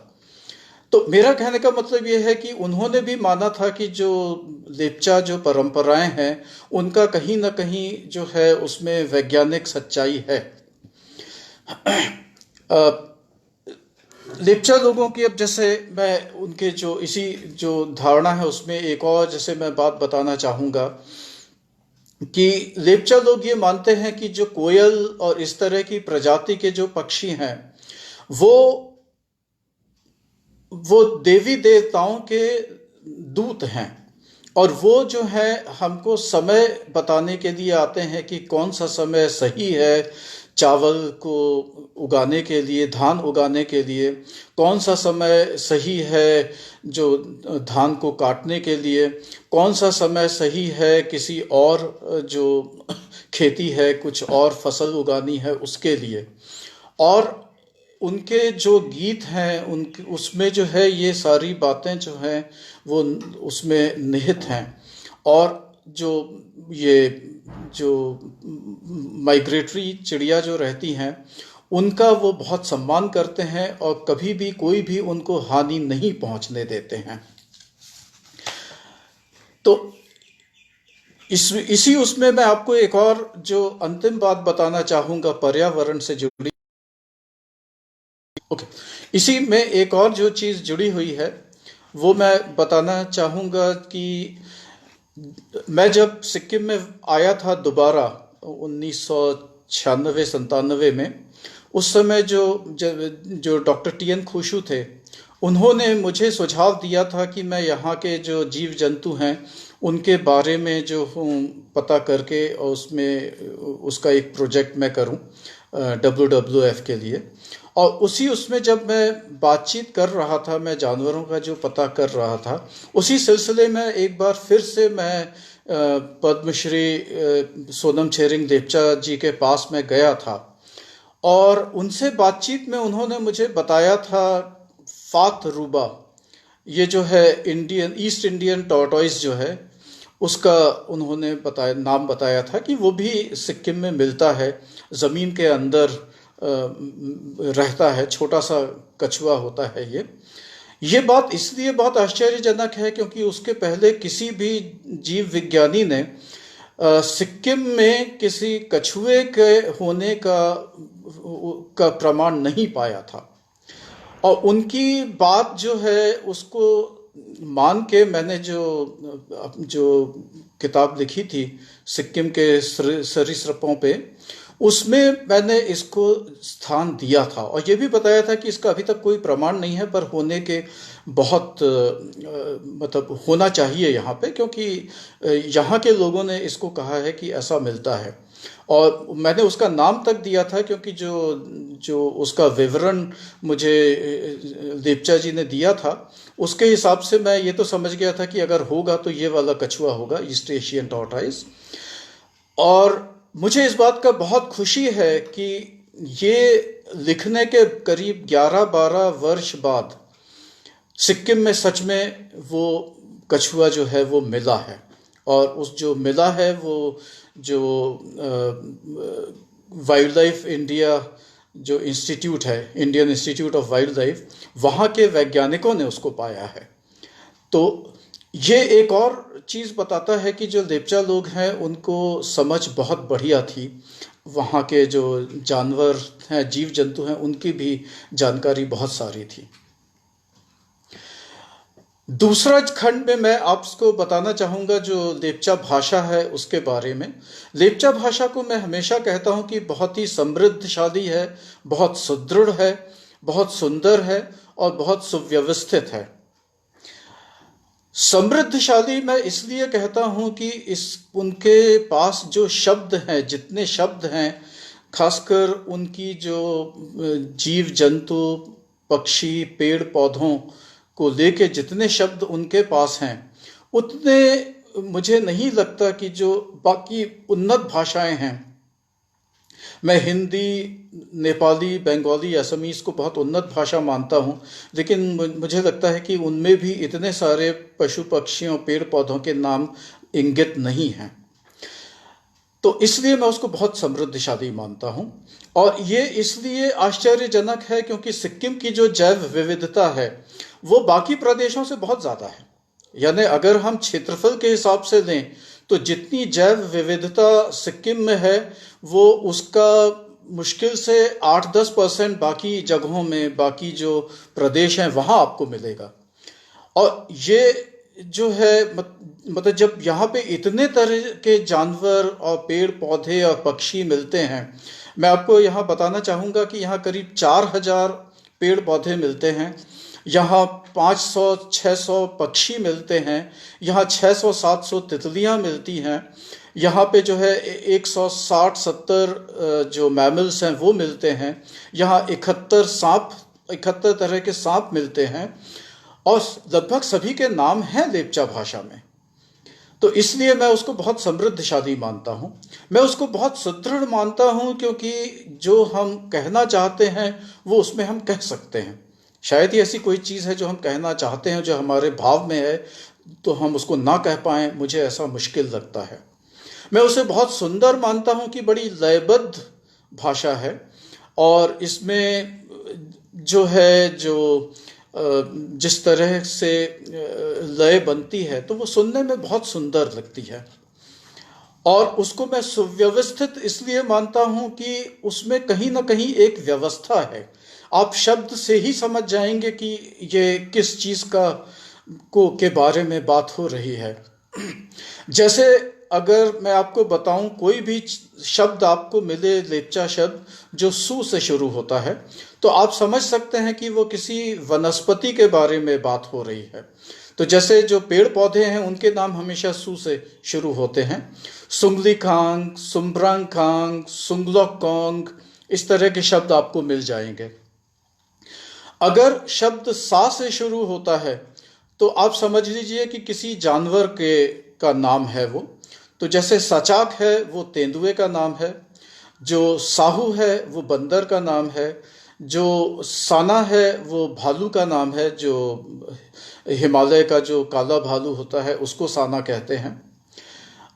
तो मेरा कहने का मतलब ये है कि उन्होंने भी माना था कि जो लेपचा जो परंपराएं हैं उनका कहीं ना कहीं जो है उसमें वैज्ञानिक सच्चाई है। लेपचा लोगों की, अब जैसे मैं उनके जो इसी जो धारणा है उसमें एक और जैसे मैं बात बताना चाहूँगा कि लेपचा लोग ये मानते हैं कि जो कोयल और इस तरह की प्रजाति के जो पक्षी हैं वो वो देवी देवताओं के दूत हैं, और वो जो है हमको समय बताने के लिए आते हैं कि कौन सा समय सही है चावल को उगाने के लिए, धान उगाने के लिए, कौन सा समय सही है जो धान को काटने के लिए, कौन सा समय सही है किसी और जो खेती है कुछ और फसल उगानी है उसके लिए। और उनके जो गीत हैं उनके उसमें जो है ये सारी बातें जो हैं वो उसमें निहित हैं। और जो ये जो माइग्रेटरी चिड़िया जो रहती हैं उनका वो बहुत सम्मान करते हैं, और कभी भी कोई भी उनको हानि नहीं पहुंचने देते हैं। तो इसी उसमें मैं आपको एक और जो अंतिम बात बताना चाहूँगा पर्यावरण से जुड़ी। ओके, इसी में एक और जो चीज़ जुड़ी हुई है वो मैं बताना चाहूँगा कि मैं जब सिक्किम में आया था दोबारा 1996-97 में, उस समय जो डॉक्टर टी एन खुशू थे उन्होंने मुझे सुझाव दिया था कि मैं यहाँ के जो जीव जंतु हैं उनके बारे में जो हूँ पता करके और उसमें उसका एक प्रोजेक्ट मैं करूँ WWF के लिए। और उसी उसमें जब मैं बातचीत कर रहा था, मैं जानवरों का जो पता कर रहा था, उसी सिलसिले में एक बार फिर से मैं पद्मश्री सोनम छेरिंग लेप्चा जी के पास में गया था। और उनसे बातचीत में उन्होंने मुझे बताया था फात रूबा, ये जो है इंडियन ईस्ट इंडियन टॉर्टोइस जो है, उसका उन्होंने बताया, नाम बताया था कि वो भी सिक्किम में मिलता है, ज़मीन के अंदर रहता है, छोटा सा कछुआ होता है ये बात इसलिए बहुत आश्चर्यजनक है क्योंकि उसके पहले किसी भी जीव विज्ञानी ने सिक्किम में किसी कछुए के होने का प्रमाण नहीं पाया था। और उनकी बात जो है उसको मान के मैंने जो किताब लिखी थी सिक्किम के सरीसृपों पे, उसमें मैंने इसको स्थान दिया था और ये भी बताया था कि इसका अभी तक कोई प्रमाण नहीं है, पर होने के बहुत मतलब होना चाहिए यहाँ पे, क्योंकि यहाँ के लोगों ने इसको कहा है कि ऐसा मिलता है। और मैंने उसका नाम तक दिया था क्योंकि जो उसका विवरण मुझे लेप्चा जी ने दिया था, उसके हिसाब से मैं ये तो समझ गया था कि अगर होगा तो ये वाला कछुआ होगा, ईस्ट एशियन टॉर्टोइस। और मुझे इस बात का बहुत खुशी है कि ये लिखने के करीब 11-12 वर्ष बाद सिक्किम में सच में वो कछुआ जो है वो मिला है। और उस जो मिला है वो जो वाइल्ड लाइफ इंडिया जो इंस्टीट्यूट है, Indian institute of wild life, वहाँ के वैज्ञानिकों ने उसको पाया है। तो ये एक और चीज़ बताता है कि जो लेप्चा लोग हैं उनको समझ बहुत बढ़िया थी, वहाँ के जो जानवर हैं, जीव जंतु हैं, उनकी भी जानकारी बहुत सारी थी। दूसरा खंड में मैं आपको बताना चाहूँगा जो लेप्चा भाषा है उसके बारे में। लेप्चा भाषा को मैं हमेशा कहता हूँ कि बहुत ही समृद्धशाली है, बहुत सुदृढ़ है, बहुत सुंदर है और बहुत सुव्यवस्थित है। समृद्धशाली मैं इसलिए कहता हूँ कि उनके पास जो शब्द हैं, जितने शब्द हैं, खासकर उनकी जो जीव जंतु, पक्षी, पेड़ पौधों को लेके जितने शब्द उनके पास हैं, उतने मुझे नहीं लगता कि जो बाकी उन्नत भाषाएं हैं, मैं हिंदी, नेपाली, बंगाली, असमीज़ को बहुत उन्नत भाषा मानता हूँ, लेकिन मुझे लगता है कि उनमें भी इतने सारे पशु पक्षियों, पेड़ पौधों के नाम इंगित नहीं हैं। तो इसलिए मैं उसको बहुत समृद्धशाली मानता हूँ। और ये इसलिए आश्चर्यजनक है क्योंकि सिक्किम की जो जैव विविधता है वो बाकी प्रदेशों से बहुत ज़्यादा है। यानी अगर हम क्षेत्रफल के हिसाब से लें तो जितनी जैव विविधता सिक्किम में है वो उसका मुश्किल से 8-10% बाकी जगहों में, बाकी जो प्रदेश हैं वहाँ आपको मिलेगा। और ये जो है मतलब जब यहाँ पे इतने तरह के जानवर और पेड़ पौधे और पक्षी मिलते हैं, मैं आपको यहाँ बताना चाहूँगा कि यहाँ करीब 4000 पेड़ पौधे मिलते हैं, यहाँ 500-600 पक्षी मिलते हैं, यहाँ 600-700 तितलियाँ मिलती हैं, यहाँ पे जो है 160-70 जो मैमल्स हैं वो मिलते हैं, यहाँ 71 तरह के सांप मिलते हैं और लगभग सभी के नाम हैं लेप्चा भाषा में। तो इसलिए मैं उसको बहुत समृद्धशाली मानता हूँ, मैं उसको बहुत सुदृढ़ मानता हूँ, क्योंकि जो हम कहना चाहते हैं वो उसमें हम कह सकते हैं। शायद ही ऐसी कोई चीज़ है जो हम कहना चाहते हैं जो हमारे भाव में है तो हम उसको ना कह पाएँ, मुझे ऐसा मुश्किल लगता है। मैं उसे बहुत सुंदर मानता हूँ कि बड़ी लयबद्ध भाषा है और इसमें जो है जिस तरह से लय बनती है तो वो सुनने में बहुत सुंदर लगती है। और उसको मैं सुव्यवस्थित इसलिए मानता हूँ कि उसमें कहीं ना कहीं एक व्यवस्था है। आप शब्द से ही समझ जाएंगे कि ये किस चीज़ के बारे में बात हो रही है। जैसे अगर मैं आपको बताऊं, कोई भी शब्द आपको मिले, लेप्चा शब्द जो सू से शुरू होता है, तो आप समझ सकते हैं कि वो किसी वनस्पति के बारे में बात हो रही है। तो जैसे जो पेड़ पौधे हैं उनके नाम हमेशा सू से शुरू होते हैं। सुंगलीखांग, सुम्ब्रांगखांग, सुंगलोकोंग, इस तरह के शब्द आपको मिल जाएंगे। अगर शब्द सा से शुरू होता है तो आप समझ लीजिए कि किसी जानवर के का नाम है वो। तो जैसे सचाक है वो तेंदुए का नाम है, जो साहू है वो बंदर का नाम है, जो साना है वो भालू का नाम है, जो हिमालय का जो काला भालू होता है उसको साना कहते हैं।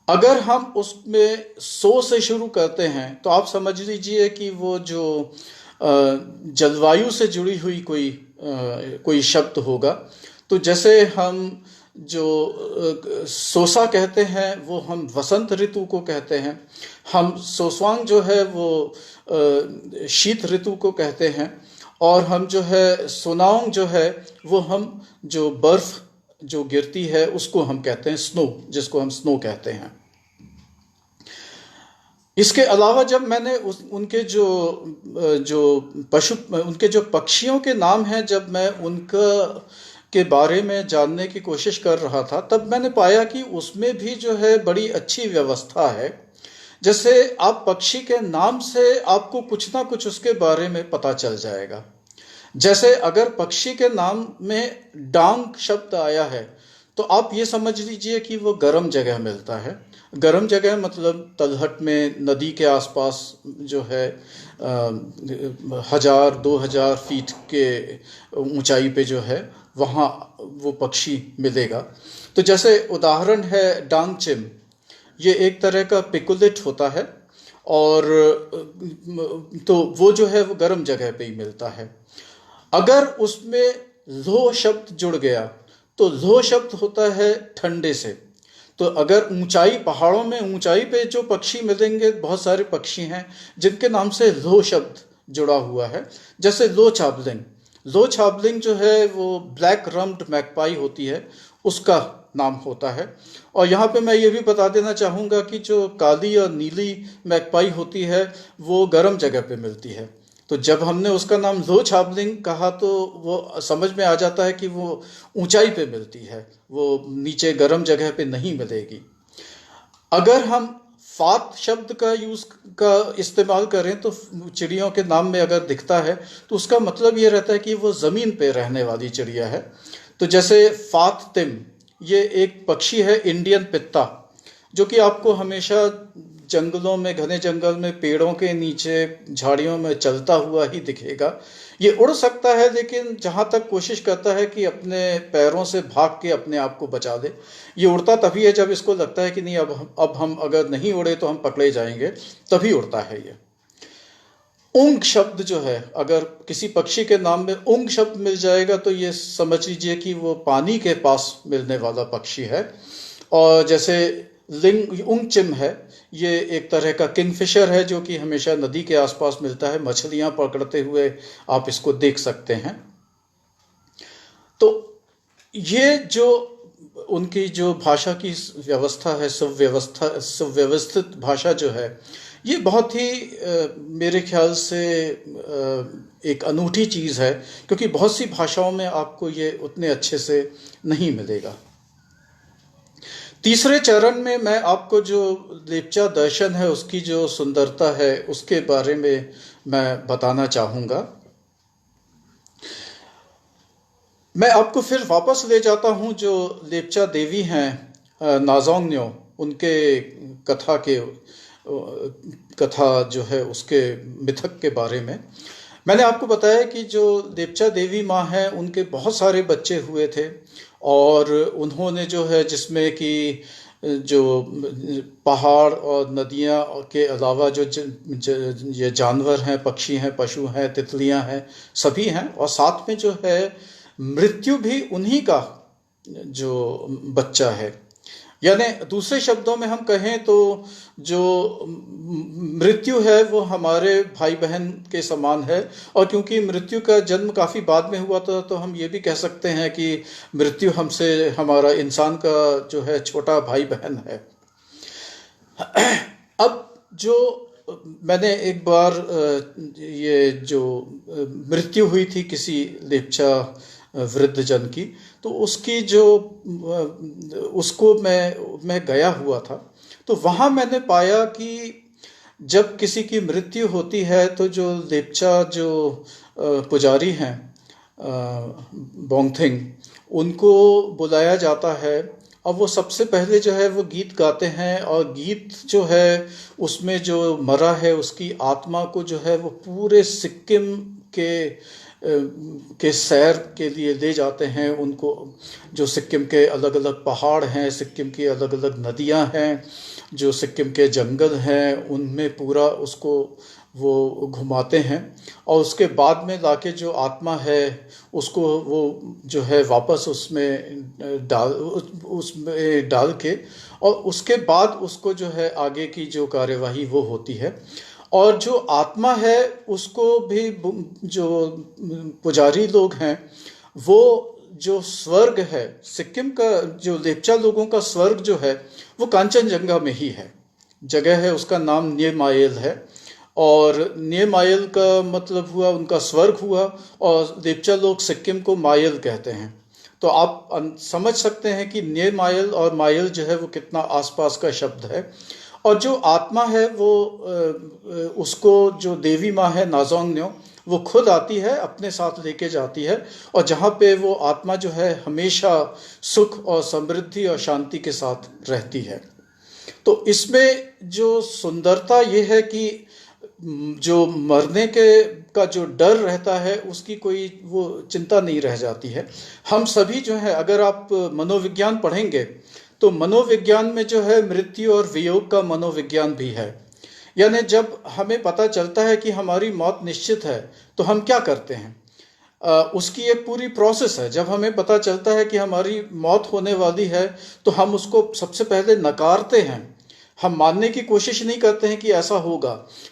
अगर हम उसमें सो से शुरू करते हैं तो आप समझ लीजिए कि वो जो जलवायु से जुड़ी हुई कोई शब्द होगा। तो जैसे हम जो सोसा कहते हैं वो हम वसंत ऋतु को कहते हैं, हम सोसवांग जो है वो शीत ऋतु को कहते हैं, और हम जो है सोनाओंग जो है वो हम जो बर्फ जो गिरती है उसको हम कहते हैं स्नो, जिसको हम स्नो कहते हैं। इसके अलावा जब मैंने उनके जो उनके जो पक्षियों के नाम हैं, जब मैं उनका के बारे में जानने की कोशिश कर रहा था तब मैंने पाया कि उसमें भी जो है बड़ी अच्छी व्यवस्था है। जैसे आप पक्षी के नाम से आपको कुछ ना कुछ उसके बारे में पता चल जाएगा। जैसे अगर पक्षी के नाम में डांग शब्द आया है तो आप ये समझ लीजिए कि वो गर्म जगह मिलता है। गर्म जगह मतलब तलहट में नदी के आसपास जो है 1000-2000 फीट के ऊंचाई पे जो है वहाँ वो पक्षी मिलेगा। तो जैसे उदाहरण है डांगचिम, ये एक तरह का पिकुलिट होता है, और तो वो जो है वो गर्म जगह पे ही मिलता है। अगर उसमें लो शब्द जुड़ गया तो लो शब्द होता है ठंडे से। तो अगर ऊंचाई पहाड़ों में ऊंचाई पे जो पक्षी मिलेंगे, बहुत सारे पक्षी हैं जिनके नाम से लो शब्द जुड़ा हुआ है। जैसे लो छाबलिंग, लो छाबलिंग जो है वो ब्लैक रम्ड मैकपाई होती है, उसका नाम होता है। और यहाँ पे मैं ये भी बता देना चाहूँगा कि जो काली और नीली मैकपाई होती है वो गर्म जगह पे मिलती है। तो जब हमने उसका नाम लो छाबलिंग कहा तो वो समझ में आ जाता है कि वो ऊंचाई पे मिलती है, वो नीचे गर्म जगह पे नहीं मिलेगी। अगर हम फात शब्द का इस्तेमाल करें तो चिड़ियों के नाम में अगर दिखता है तो उसका मतलब ये रहता है कि वो ज़मीन पे रहने वाली चिड़िया है। तो जैसे फात तिम, ये एक पक्षी है इंडियन पित्ता, जो कि आपको हमेशा जंगलों में, घने जंगल में पेड़ों के नीचे झाड़ियों में चलता हुआ ही दिखेगा। ये उड़ सकता है लेकिन जहाँ तक कोशिश करता है कि अपने पैरों से भाग के अपने आप को बचा दे। ये उड़ता तभी है जब इसको लगता है कि नहीं अब हम अगर नहीं उड़े तो हम पकड़े जाएंगे, तभी उड़ता है ये। ऊंग शब्द जो है, अगर किसी पक्षी के नाम में ऊंग शब्द मिल जाएगा तो ये समझ लीजिए कि वो पानी के पास मिलने वाला पक्षी है। और जैसे लिंग ऊंगचिम है, ये एक तरह का किंगफिशर है जो कि हमेशा नदी के आसपास मिलता है, मछलियां पकड़ते हुए आप इसको देख सकते हैं। तो ये जो उनकी जो भाषा की व्यवस्था है, सुव्यवस्थित भाषा जो है, ये बहुत ही मेरे ख्याल से एक अनूठी चीज़ है, क्योंकि बहुत सी भाषाओं में आपको ये उतने अच्छे से नहीं मिलेगा। तीसरे चरण में मैं आपको जो लेप्चा दर्शन है उसकी जो सुंदरता है उसके बारे में मैं बताना चाहूँगा। मैं आपको फिर वापस ले जाता हूँ जो लेप्चा देवी हैं नाजोंगन्यो, उनके कथा जो है उसके मिथक के बारे में। मैंने आपको बताया कि जो लेप्चा देवी माँ हैं उनके बहुत सारे बच्चे हुए थे, और उन्होंने जो है जिसमें कि जो पहाड़ और नदियाँ के अलावा जो ये जानवर हैं, पक्षी हैं, पशु हैं, तितलियाँ हैं, सभी हैं, और साथ में जो है मृत्यु भी उन्हीं का जो बच्चा है। यानी दूसरे शब्दों में हम कहें तो जो मृत्यु है वो हमारे भाई बहन के समान है, और क्योंकि मृत्यु का जन्म काफ़ी बाद में हुआ था तो हम ये भी कह सकते हैं कि मृत्यु हमसे, हमारा इंसान का जो है छोटा भाई बहन है। अब जो मैंने एक बार ये जो मृत्यु हुई थी किसी लेप्चा वृद्ध जन की, तो उसकी जो उसको मैं गया हुआ था, तो वहाँ मैंने पाया कि जब किसी की मृत्यु होती है तो जो लेप्चा जो पुजारी हैं बोंगथिंग, उनको बुलाया जाता है। अब वो सबसे पहले जो है वो गीत गाते हैं, और गीत जो है उसमें जो मरा है उसकी आत्मा को जो है वो पूरे सिक्किम के सैर के लिए ले जाते हैं उनको। जो सिक्किम के अलग अलग पहाड़ हैं, सिक्किम की अलग अलग नदियां हैं, जो सिक्किम के जंगल हैं, उनमें पूरा उसको वो घुमाते हैं। और उसके बाद में लाके जो आत्मा है उसको वो जो है वापस उसमें डाल के, और उसके बाद उसको जो है आगे की जो कार्यवाही वो होती है। और जो आत्मा है उसको भी जो पुजारी लोग हैं, वो जो स्वर्ग है, सिक्किम का जो लेप्चा लोगों का स्वर्ग जो है वो कांचनजंगा में ही है। जगह है उसका नाम न्येमायल है, और न्येमायल का मतलब हुआ उनका स्वर्ग हुआ, और लेप्चा लोग सिक्किम को मायल कहते हैं। तो आप समझ सकते हैं कि न्येमायल और मायल जो है वो कितना आसपास का शब्द है। और जो आत्मा है वो उसको जो देवी माँ है नाजोंगन्यो, वो खुद आती है, अपने साथ लेके जाती है, और जहाँ पे वो आत्मा जो है हमेशा सुख और समृद्धि और शांति के साथ रहती है। तो इसमें जो सुंदरता ये है कि जो मरने के का जो डर रहता है उसकी कोई वो चिंता नहीं रह जाती है। हम सभी जो है, अगर आप मनोविज्ञान पढ़ेंगे तो मनोविज्ञान में जो है मृत्यु और वियोग का मनोविज्ञान भी है। यानी जब हमें पता चलता है कि हमारी मौत निश्चित है तो हम क्या करते हैं, उसकी एक पूरी प्रोसेस है। जब हमें पता चलता है कि हमारी मौत होने वाली है तो हम उसको सबसे पहले नकारते हैं। हम मानने की कोशिश नहीं करते हैं कि ऐसा होगा।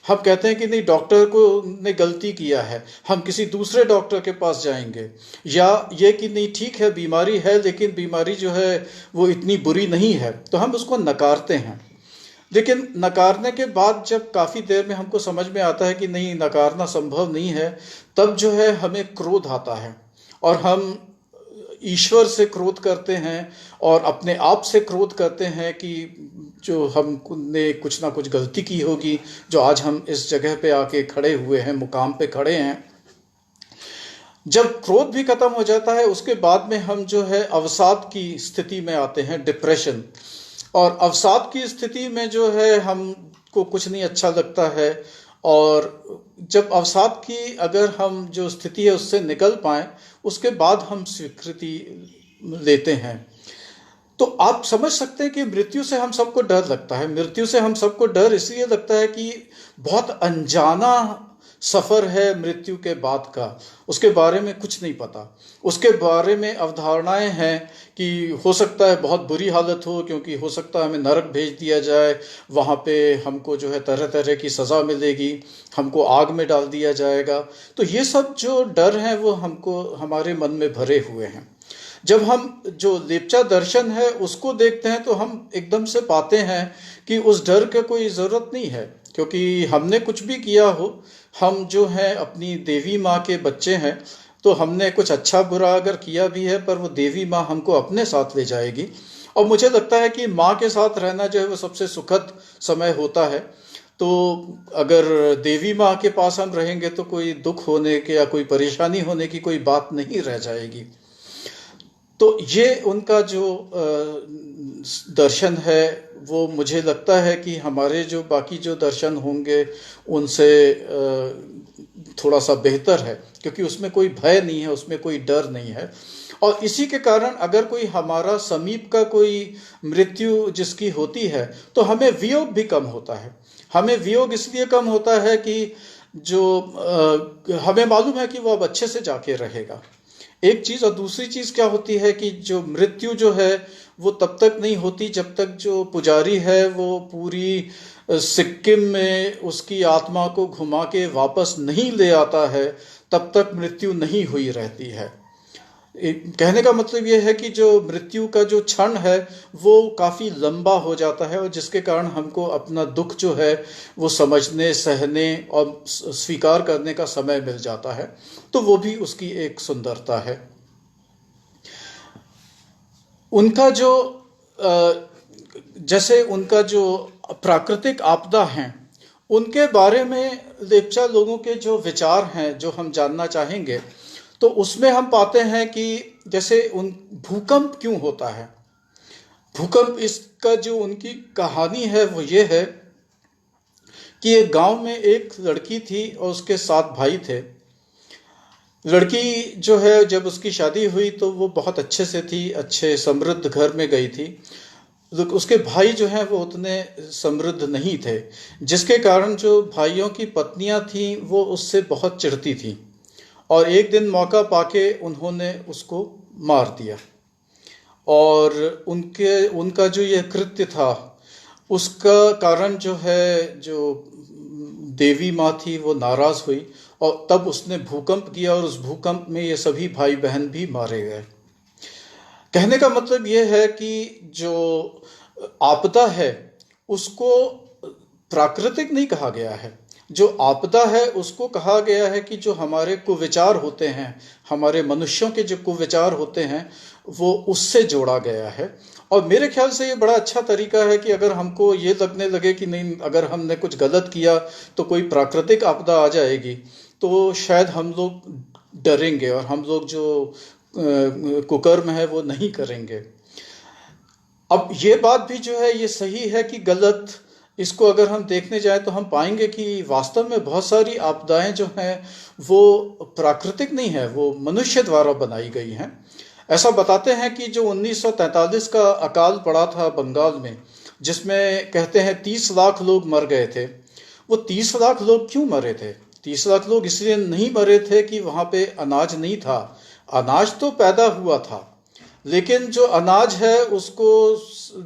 हम कहते हैं कि नहीं, डॉक्टर को ने गलती किया है, हम किसी दूसरे डॉक्टर के पास जाएंगे। या ये कि नहीं, ठीक है बीमारी है लेकिन बीमारी जो है वो इतनी बुरी नहीं है, तो हम उसको नकारते हैं। लेकिन नकारने के बाद जब काफ़ी देर में हमको समझ में आता है कि नहीं, नकारना संभव नहीं है, तब जो है हमें क्रोध आता है, और हम ईश्वर से क्रोध करते हैं और अपने आप से क्रोध करते हैं कि जो हमने कुछ ना कुछ गलती की होगी, जो आज हम इस जगह पे आके खड़े हुए हैं, मुकाम पे खड़े हैं। जब क्रोध भी खत्म हो जाता है उसके बाद में हम जो है अवसाद की स्थिति में आते हैं, डिप्रेशन। और अवसाद की स्थिति में जो है हमको कुछ नहीं अच्छा लगता है। और जब अवसाद की अगर हम जो स्थिति है उससे निकल पाए, उसके बाद हम स्वीकृति लेते हैं। तो आप समझ सकते हैं कि मृत्यु से हम सबको डर लगता है। मृत्यु से हम सबको डर इसलिए लगता है कि बहुत अनजाना सफ़र है मृत्यु के बाद का, उसके बारे में कुछ नहीं पता। उसके बारे में अवधारणाएं हैं कि हो सकता है बहुत बुरी हालत हो, क्योंकि हो सकता है हमें नरक भेज दिया जाए, वहाँ पे हमको जो है तरह तरह की सज़ा मिलेगी, हमको आग में डाल दिया जाएगा। तो ये सब जो डर हैं वो हमको हमारे मन में भरे हुए हैं। जब हम जो लेप्चा दर्शन है उसको देखते हैं तो हम एकदम से पाते हैं कि उस डर का कोई ज़रूरत नहीं है, क्योंकि हमने कुछ भी किया हो, हम जो है अपनी देवी माँ के बच्चे हैं। तो हमने कुछ अच्छा बुरा अगर किया भी है, पर वो देवी माँ हमको अपने साथ ले जाएगी। और मुझे लगता है कि माँ के साथ रहना जो है वो सबसे सुखद समय होता है। तो अगर देवी माँ के पास हम रहेंगे तो कोई दुख होने के या कोई परेशानी होने की कोई बात नहीं रह जाएगी। तो ये उनका जो दर्शन है वो मुझे लगता है कि हमारे जो बाकी जो दर्शन होंगे उनसे थोड़ा सा बेहतर है, क्योंकि उसमें कोई भय नहीं है, उसमें कोई डर नहीं है। और इसी के कारण अगर कोई हमारा समीप का कोई मृत्यु जिसकी होती है तो हमें वियोग भी कम होता है। हमें वियोग इसलिए कम होता है कि जो हमें मालूम है कि वो अब अच्छे से जाके रहेगा, एक चीज। और दूसरी चीज क्या होती है कि जो मृत्यु जो है वो तब तक नहीं होती जब तक जो पुजारी है वो पूरी सिक्किम में उसकी आत्मा को घुमा के वापस नहीं ले आता है, तब तक मृत्यु नहीं हुई रहती है। कहने का मतलब ये है कि जो मृत्यु का जो क्षण है वो काफ़ी लंबा हो जाता है, और जिसके कारण हमको अपना दुख जो है वो समझने, सहने और स्वीकार करने का समय मिल जाता है। तो वो भी उसकी एक सुंदरता है। उनका जो जैसे उनका जो प्राकृतिक आपदा हैं उनके बारे में लेप्चा लोगों के जो विचार हैं जो हम जानना चाहेंगे, तो उसमें हम पाते हैं कि जैसे उन भूकंप क्यों होता है, भूकंप इसका जो उनकी कहानी है वो ये है कि एक गांव में एक लड़की थी और उसके 7 भाई थे। लड़की जो है जब उसकी शादी हुई तो वो बहुत अच्छे से थी, अच्छे समृद्ध घर में गई थी। उसके भाई जो हैं वो उतने समृद्ध नहीं थे, जिसके कारण जो भाइयों की पत्नियां थीं वो उससे बहुत चिढ़ती थीं और एक दिन मौका पाके उन्होंने उसको मार दिया। और उनका जो ये कृत्य था उसका कारण जो है, जो देवी माँ थी वो नाराज हुई और तब उसने भूकंप किया और उस भूकंप में ये सभी भाई बहन भी मारे गए। कहने का मतलब ये है कि जो आपदा है उसको प्राकृतिक नहीं कहा गया है, जो आपदा है उसको कहा गया है कि जो हमारे कुविचार होते हैं, हमारे मनुष्यों के जो कुविचार होते हैं वो उससे जोड़ा गया है। और मेरे ख्याल से ये बड़ा अच्छा तरीका है कि अगर हमको ये लगने लगे कि नहीं, अगर हमने कुछ गलत किया तो कोई प्राकृतिक आपदा आ जाएगी, तो शायद हम लोग डरेंगे और हम लोग जो कुकर्म है वो नहीं करेंगे। अब ये बात भी जो है ये सही है कि गलत, इसको अगर हम देखने जाए तो हम पाएंगे कि वास्तव में बहुत सारी आपदाएं जो हैं वो प्राकृतिक नहीं है, वो मनुष्य द्वारा बनाई गई हैं। ऐसा बताते हैं कि जो 1943 का अकाल पड़ा था बंगाल में, जिसमें कहते हैं 30 लाख लोग मर गए थे। वो 30 लाख लोग क्यों मरे थे? 30 लाख लोग इसलिए नहीं मरे थे कि वहां पे अनाज नहीं था। अनाज तो पैदा हुआ था, लेकिन जो अनाज है उसको,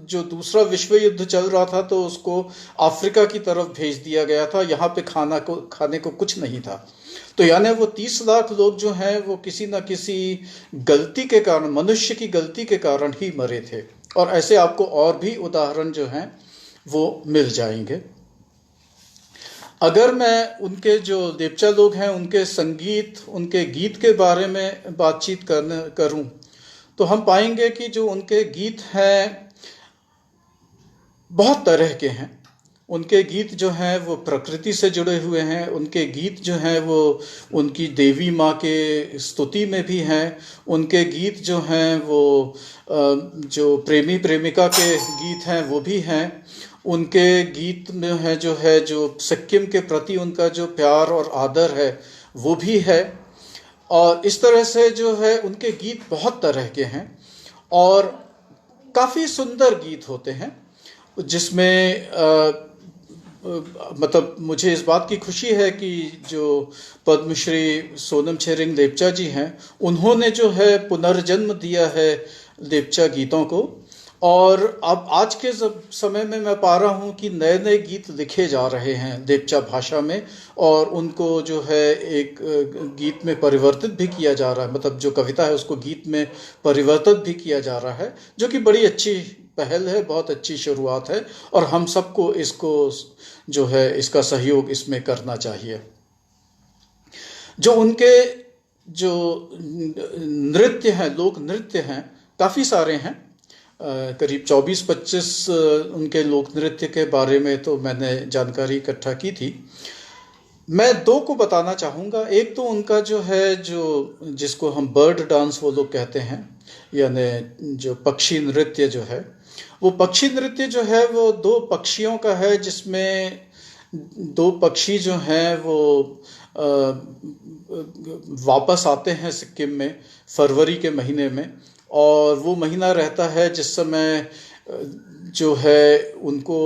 जो दूसरा विश्व युद्ध चल रहा था तो उसको अफ्रीका की तरफ भेज दिया गया था। यहाँ पे खाने को कुछ नहीं था। तो यानी वो 30 लाख लोग जो हैं वो किसी न किसी गलती के कारण, मनुष्य की गलती के कारण ही मरे थे। और ऐसे आपको और भी उदाहरण जो हैं वो मिल जाएंगे। अगर मैं उनके जो लेप्चा लोग हैं उनके संगीत, उनके गीत के बारे में बातचीत करूं तो हम पाएंगे कि जो उनके गीत हैं बहुत तरह के हैं। उनके गीत जो हैं वो प्रकृति से जुड़े हुए हैं। उनके गीत जो हैं वो उनकी देवी माँ के स्तुति में भी हैं। उनके गीत जो हैं वो जो प्रेमी प्रेमिका के गीत हैं वो भी हैं। उनके गीत में है जो सिक्किम के प्रति उनका जो प्यार और आदर है वो भी है। और इस तरह से जो है उनके गीत बहुत तरह के हैं और काफ़ी सुंदर गीत होते हैं, जिसमें मतलब मुझे इस बात की खुशी है कि जो पद्मश्री सोनम छेरिंग लेप्चा जी हैं उन्होंने जो है पुनर्जन्म दिया है लेप्चा गीतों को। और अब आज के समय में मैं पा रहा हूँ कि नए नए गीत लिखे जा रहे हैं लेप्चा भाषा में और उनको जो है एक गीत में परिवर्तित भी किया जा रहा है। मतलब जो कविता है उसको गीत में परिवर्तित भी किया जा रहा है, जो कि बड़ी अच्छी पहल है, बहुत अच्छी शुरुआत है और हम सबको इसको जो है इसका सहयोग इसमें करना चाहिए। जो उनके जो नृत्य हैं, लोक नृत्य हैं, काफ़ी सारे हैं। करीब 24-25 उनके लोक नृत्य के बारे में तो मैंने जानकारी इकट्ठा की थी। मैं 2 को बताना चाहूँगा। एक तो उनका जो है, जो जिसको हम बर्ड डांस वो लोग कहते हैं, यानी जो पक्षी नृत्य जो है, वो पक्षी नृत्य जो है वो 2 पक्षियों का है, जिसमें 2 पक्षी जो हैं वो वापस आते हैं सिक्किम में फरवरी के महीने में। और वो महीना रहता है जिस समय जो है उनको,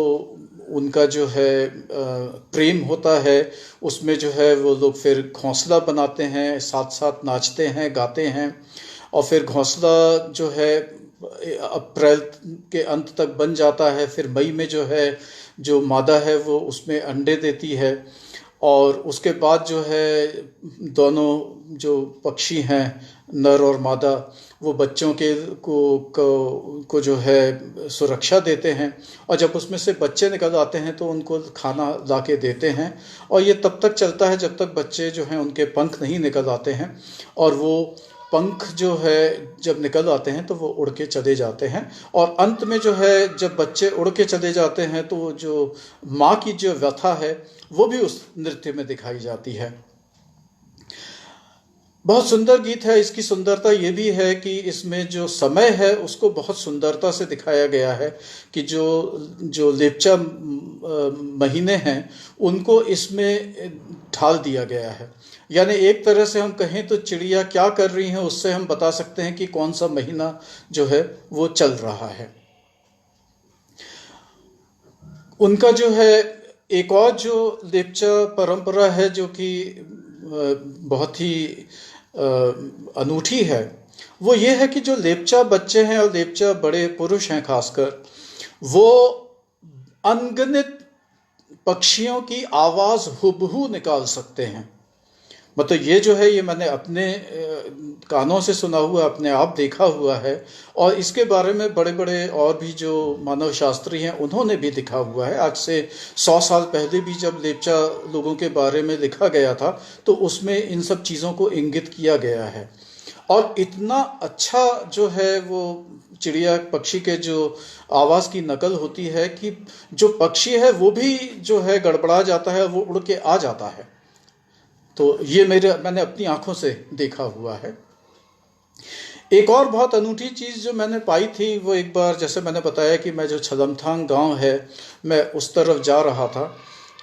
उनका जो है प्रेम होता है, उसमें जो है वो लोग फिर घोंसला बनाते हैं, साथ साथ नाचते हैं, गाते हैं। और फिर घोंसला जो है अप्रैल के अंत तक बन जाता है। फिर मई में जो है जो मादा है वो उसमें अंडे देती है और उसके बाद जो है दोनों जो पक्षी हैं, नर और मादा, वो बच्चों को जो है सुरक्षा देते हैं। और जब उसमें से बच्चे निकल आते हैं तो उनको खाना ला के देते हैं। और ये तब तक चलता है जब तक बच्चे जो हैं उनके पंख नहीं निकल आते हैं। और वो पंख जो है जब निकल आते हैं तो वो उड़ के चले जाते हैं। और अंत में जो है जब बच्चे उड़ के चले जाते हैं तो जो माँ की जो व्यथा है वो भी उस नृत्य में दिखाई जाती है। बहुत सुंदर गीत है। इसकी सुंदरता ये भी है कि इसमें जो समय है उसको बहुत सुंदरता से दिखाया गया है कि जो जो लेपचा महीने हैं उनको इसमें ढाल दिया गया है। यानी एक तरह से हम कहें तो चिड़िया क्या कर रही हैं उससे हम बता सकते हैं कि कौन सा महीना जो है वो चल रहा है। उनका जो है एक और जो लेपचा परंपरा है जो कि बहुत ही अनूठी है, वो ये है कि जो लेपचा बच्चे हैं और लेपचा बड़े पुरुष हैं खासकर, वो अनगिनत पक्षियों की आवाज हुबहू निकाल सकते हैं। मतलब ये जो है ये मैंने अपने कानों से सुना हुआ, अपने आप देखा हुआ है। और इसके बारे में बड़े बड़े और भी जो मानव शास्त्री हैं उन्होंने भी लिखा हुआ है। आज से 100 साल पहले भी जब लेपचा लोगों के बारे में लिखा गया था तो उसमें इन सब चीज़ों को इंगित किया गया है। और इतना अच्छा जो है वो चिड़िया पक्षी के जो आवाज़ की नकल होती है कि जो पक्षी है वो भी जो है गड़बड़ा जाता है, वो उड़ के आ जाता है। तो ये मैंने अपनी आंखों से देखा हुआ है। एक और बहुत अनूठी चीज़ जो मैंने पाई थी वो एक बार, जैसे मैंने बताया कि मैं जो छलमथांग गांव है मैं उस तरफ जा रहा था,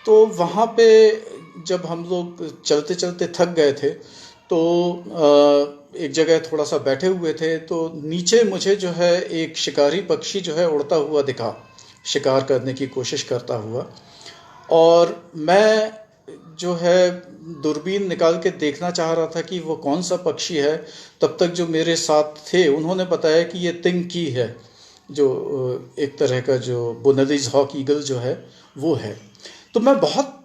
तो वहाँ पे जब हम लोग चलते चलते थक गए थे तो एक जगह थोड़ा सा बैठे हुए थे, तो नीचे मुझे जो है एक शिकारी पक्षी जो है उड़ता हुआ दिखा, शिकार करने की कोशिश करता हुआ। और मैं जो है दूरबीन निकाल के देखना चाह रहा था कि वो कौन सा पक्षी है। तब तक जो मेरे साथ थे उन्होंने बताया कि ये तिंकी है, जो एक तरह का जो बुनलीज हॉक ईगल जो है वो है। तो मैं बहुत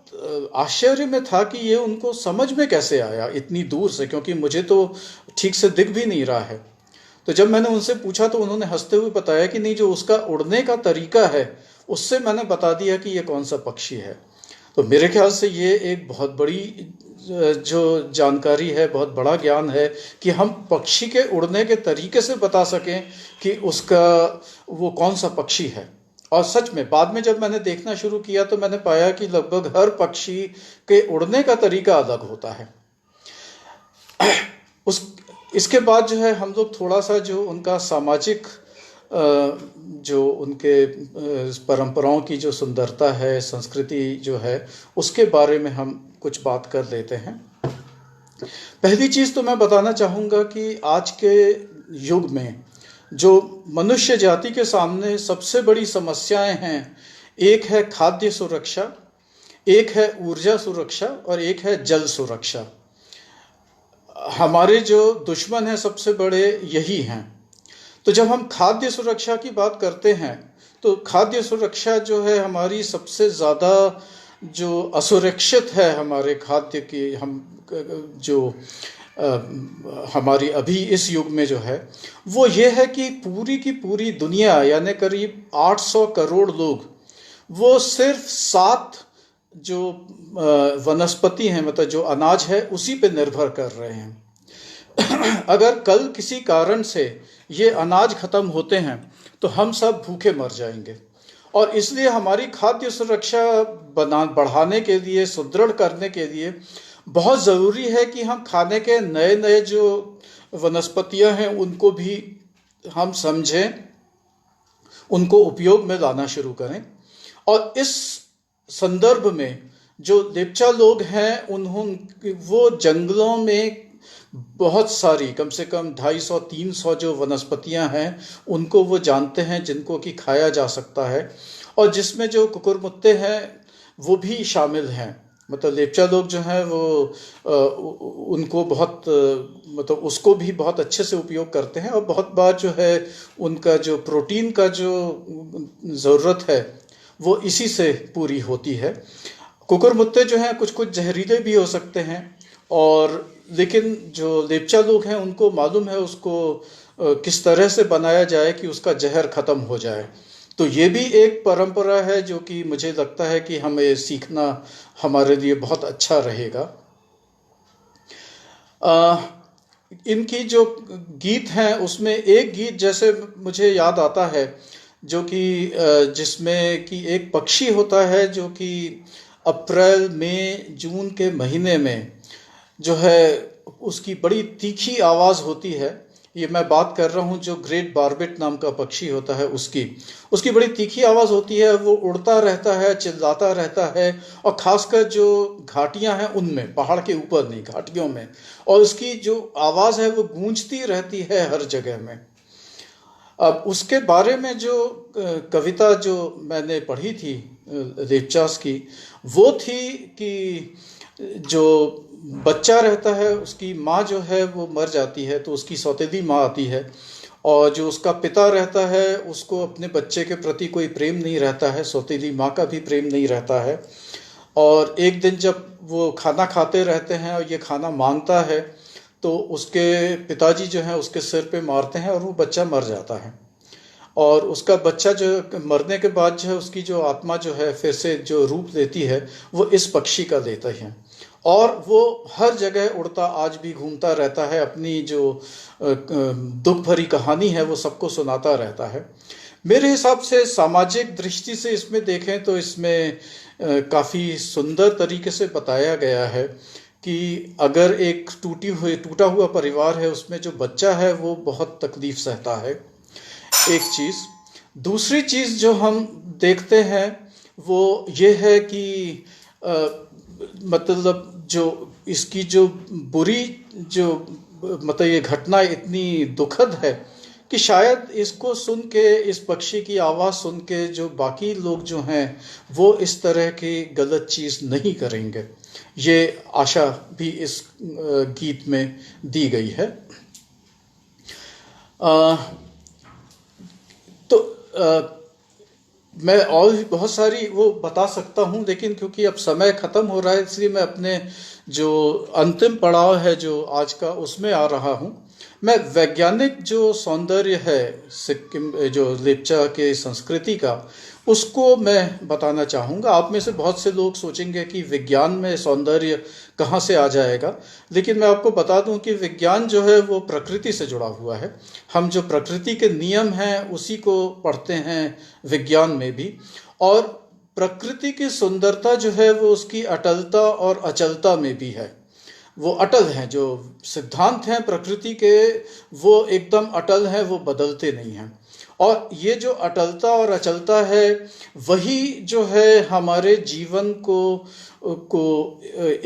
आश्चर्य में था कि ये उनको समझ में कैसे आया इतनी दूर से, क्योंकि मुझे तो ठीक से दिख भी नहीं रहा है। तो जब मैंने उनसे पूछा तो उन्होंने हंसते हुए बताया कि नहीं, जो उसका उड़ने का तरीका है उससे मैंने बता दिया कि ये कौन सा पक्षी है। तो मेरे ख्याल से ये एक बहुत बड़ी जो जानकारी है, बहुत बड़ा ज्ञान है कि हम पक्षी के उड़ने के तरीके से बता सकें कि उसका वो कौन सा पक्षी है। और सच में बाद में जब मैंने देखना शुरू किया तो मैंने पाया कि लगभग हर पक्षी के उड़ने का तरीका अलग होता है। उस इसके बाद जो है हम लोग थोड़ा सा जो उनका सामाजिक जो उनके परंपराओं की जो सुंदरता है, संस्कृति जो है, उसके बारे में हम कुछ बात कर लेते हैं। पहली चीज़ तो मैं बताना चाहूँगा कि आज के युग में जो मनुष्य जाति के सामने सबसे बड़ी समस्याएं हैं, एक है खाद्य सुरक्षा, एक है ऊर्जा सुरक्षा और एक है जल सुरक्षा। हमारे जो दुश्मन हैं सबसे बड़े यही हैं। तो जब हम खाद्य सुरक्षा की बात करते हैं तो खाद्य सुरक्षा जो है हमारी सबसे ज़्यादा जो असुरक्षित है हमारे खाद्य की, हम जो हमारी अभी इस युग में जो है वो ये है कि पूरी की पूरी दुनिया यानी करीब 800 करोड़ लोग वो सिर्फ 7 जो वनस्पति हैं, मतलब जो अनाज है, उसी पे निर्भर कर रहे हैं। अगर कल किसी कारण से ये अनाज खत्म होते हैं तो हम सब भूखे मर जाएंगे। और इसलिए हमारी खाद्य सुरक्षा बढ़ाने के लिए, सुदृढ़ करने के लिए बहुत ज़रूरी है कि हम खाने के नए नए जो वनस्पतियां हैं उनको भी हम समझें, उनको उपयोग में लाना शुरू करें। और इस संदर्भ में जो लेपचा लोग हैं उन्होंने वो जंगलों में बहुत सारी, कम से कम 250-300 जो वनस्पतियां हैं उनको वो जानते हैं जिनको कि खाया जा सकता है, और जिसमें जो कुकुरमुत्ते हैं वो भी शामिल हैं। मतलब लेपचा लोग जो हैं वो उनको बहुत मतलब उसको भी बहुत अच्छे से उपयोग करते हैं। और बहुत बार जो है उनका जो प्रोटीन का जो ज़रूरत है वो इसी से पूरी होती है। कुकुरमुत्ते जो हैं कुछ कुछ जहरीले भी हो सकते हैं, और लेकिन जो लेपचा लोग हैं उनको मालूम है उसको किस तरह से बनाया जाए कि उसका जहर ख़त्म हो जाए। तो ये भी एक परंपरा है जो कि मुझे लगता है कि हमें सीखना हमारे लिए बहुत अच्छा रहेगा। इनकी जो गीत हैं उसमें एक गीत जैसे मुझे याद आता है जो कि जिसमें कि एक पक्षी होता है जो कि अप्रैल मई जून के महीने में जो है उसकी बड़ी तीखी आवाज़ होती है। ये मैं बात कर रहा हूँ जो ग्रेट बार्बेट नाम का पक्षी होता है उसकी उसकी बड़ी तीखी आवाज़ होती है। वो उड़ता रहता है, चिल्लाता रहता है, और खासकर जो घाटियाँ हैं उनमें, पहाड़ के ऊपर नहीं, घाटियों में, और उसकी जो आवाज़ है वो गूंजती रहती है हर जगह में। अब उसके बारे में जो कविता जो मैंने पढ़ी थी देवचास की, वो थी कि जो बच्चा रहता है उसकी माँ जो है वो मर जाती है, तो उसकी सौतेली माँ आती है, और जो उसका पिता रहता है उसको अपने बच्चे के प्रति कोई प्रेम नहीं रहता है, सौतेली माँ का भी प्रेम नहीं रहता है। और एक दिन जब वो खाना खाते रहते हैं और ये खाना मांगता है, तो उसके पिताजी जो हैं उसके सिर पे मारते हैं और वो बच्चा मर जाता है। और उसका बच्चा जो मरने के बाद जो है उसकी जो आत्मा जो है फिर से जो रूप लेती है वो इस पक्षी का लेता है, और वो हर जगह उड़ता आज भी घूमता रहता है, अपनी जो दुख भरी कहानी है वो सबको सुनाता रहता है। मेरे हिसाब से सामाजिक दृष्टि से इसमें देखें तो इसमें काफ़ी सुंदर तरीके से बताया गया है कि अगर एक टूटा हुआ परिवार है उसमें जो बच्चा है वो बहुत तकलीफ सहता है, एक चीज़। दूसरी चीज़ जो हम देखते हैं वो ये है कि अ, मतलब जो इसकी जो बुरी जो मतलब ये घटना इतनी दुखद है कि शायद इसको सुन के, इस पक्षी की आवाज़ सुन के जो बाकी लोग जो हैं वो इस तरह की गलत चीज़ नहीं करेंगे। ये आशा भी इस गीत में दी गई है। अ, तो मैं और भी बहुत सारी वो बता सकता हूँ, लेकिन क्योंकि अब समय ख़त्म हो रहा है इसलिए मैं अपने जो अंतिम पड़ाव है जो आज का उसमें आ रहा हूँ। मैं वैज्ञानिक जो सौंदर्य है सिक्किम जो लेप्चा के संस्कृति का, उसको मैं बताना चाहूँगा। आप में से बहुत से लोग सोचेंगे कि विज्ञान में सौंदर्य कहाँ से आ जाएगा, लेकिन मैं आपको बता दूं कि विज्ञान जो है वो प्रकृति से जुड़ा हुआ है। हम जो प्रकृति के नियम हैं उसी को पढ़ते हैं विज्ञान में भी, और प्रकृति की सुंदरता जो है वो उसकी अटलता और अचलता में भी है। वो अटल हैं, जो सिद्धांत हैं प्रकृति के वो एकदम अटल हैं, वो बदलते नहीं हैं। और ये जो अटलता और अचलता है वही जो है हमारे जीवन को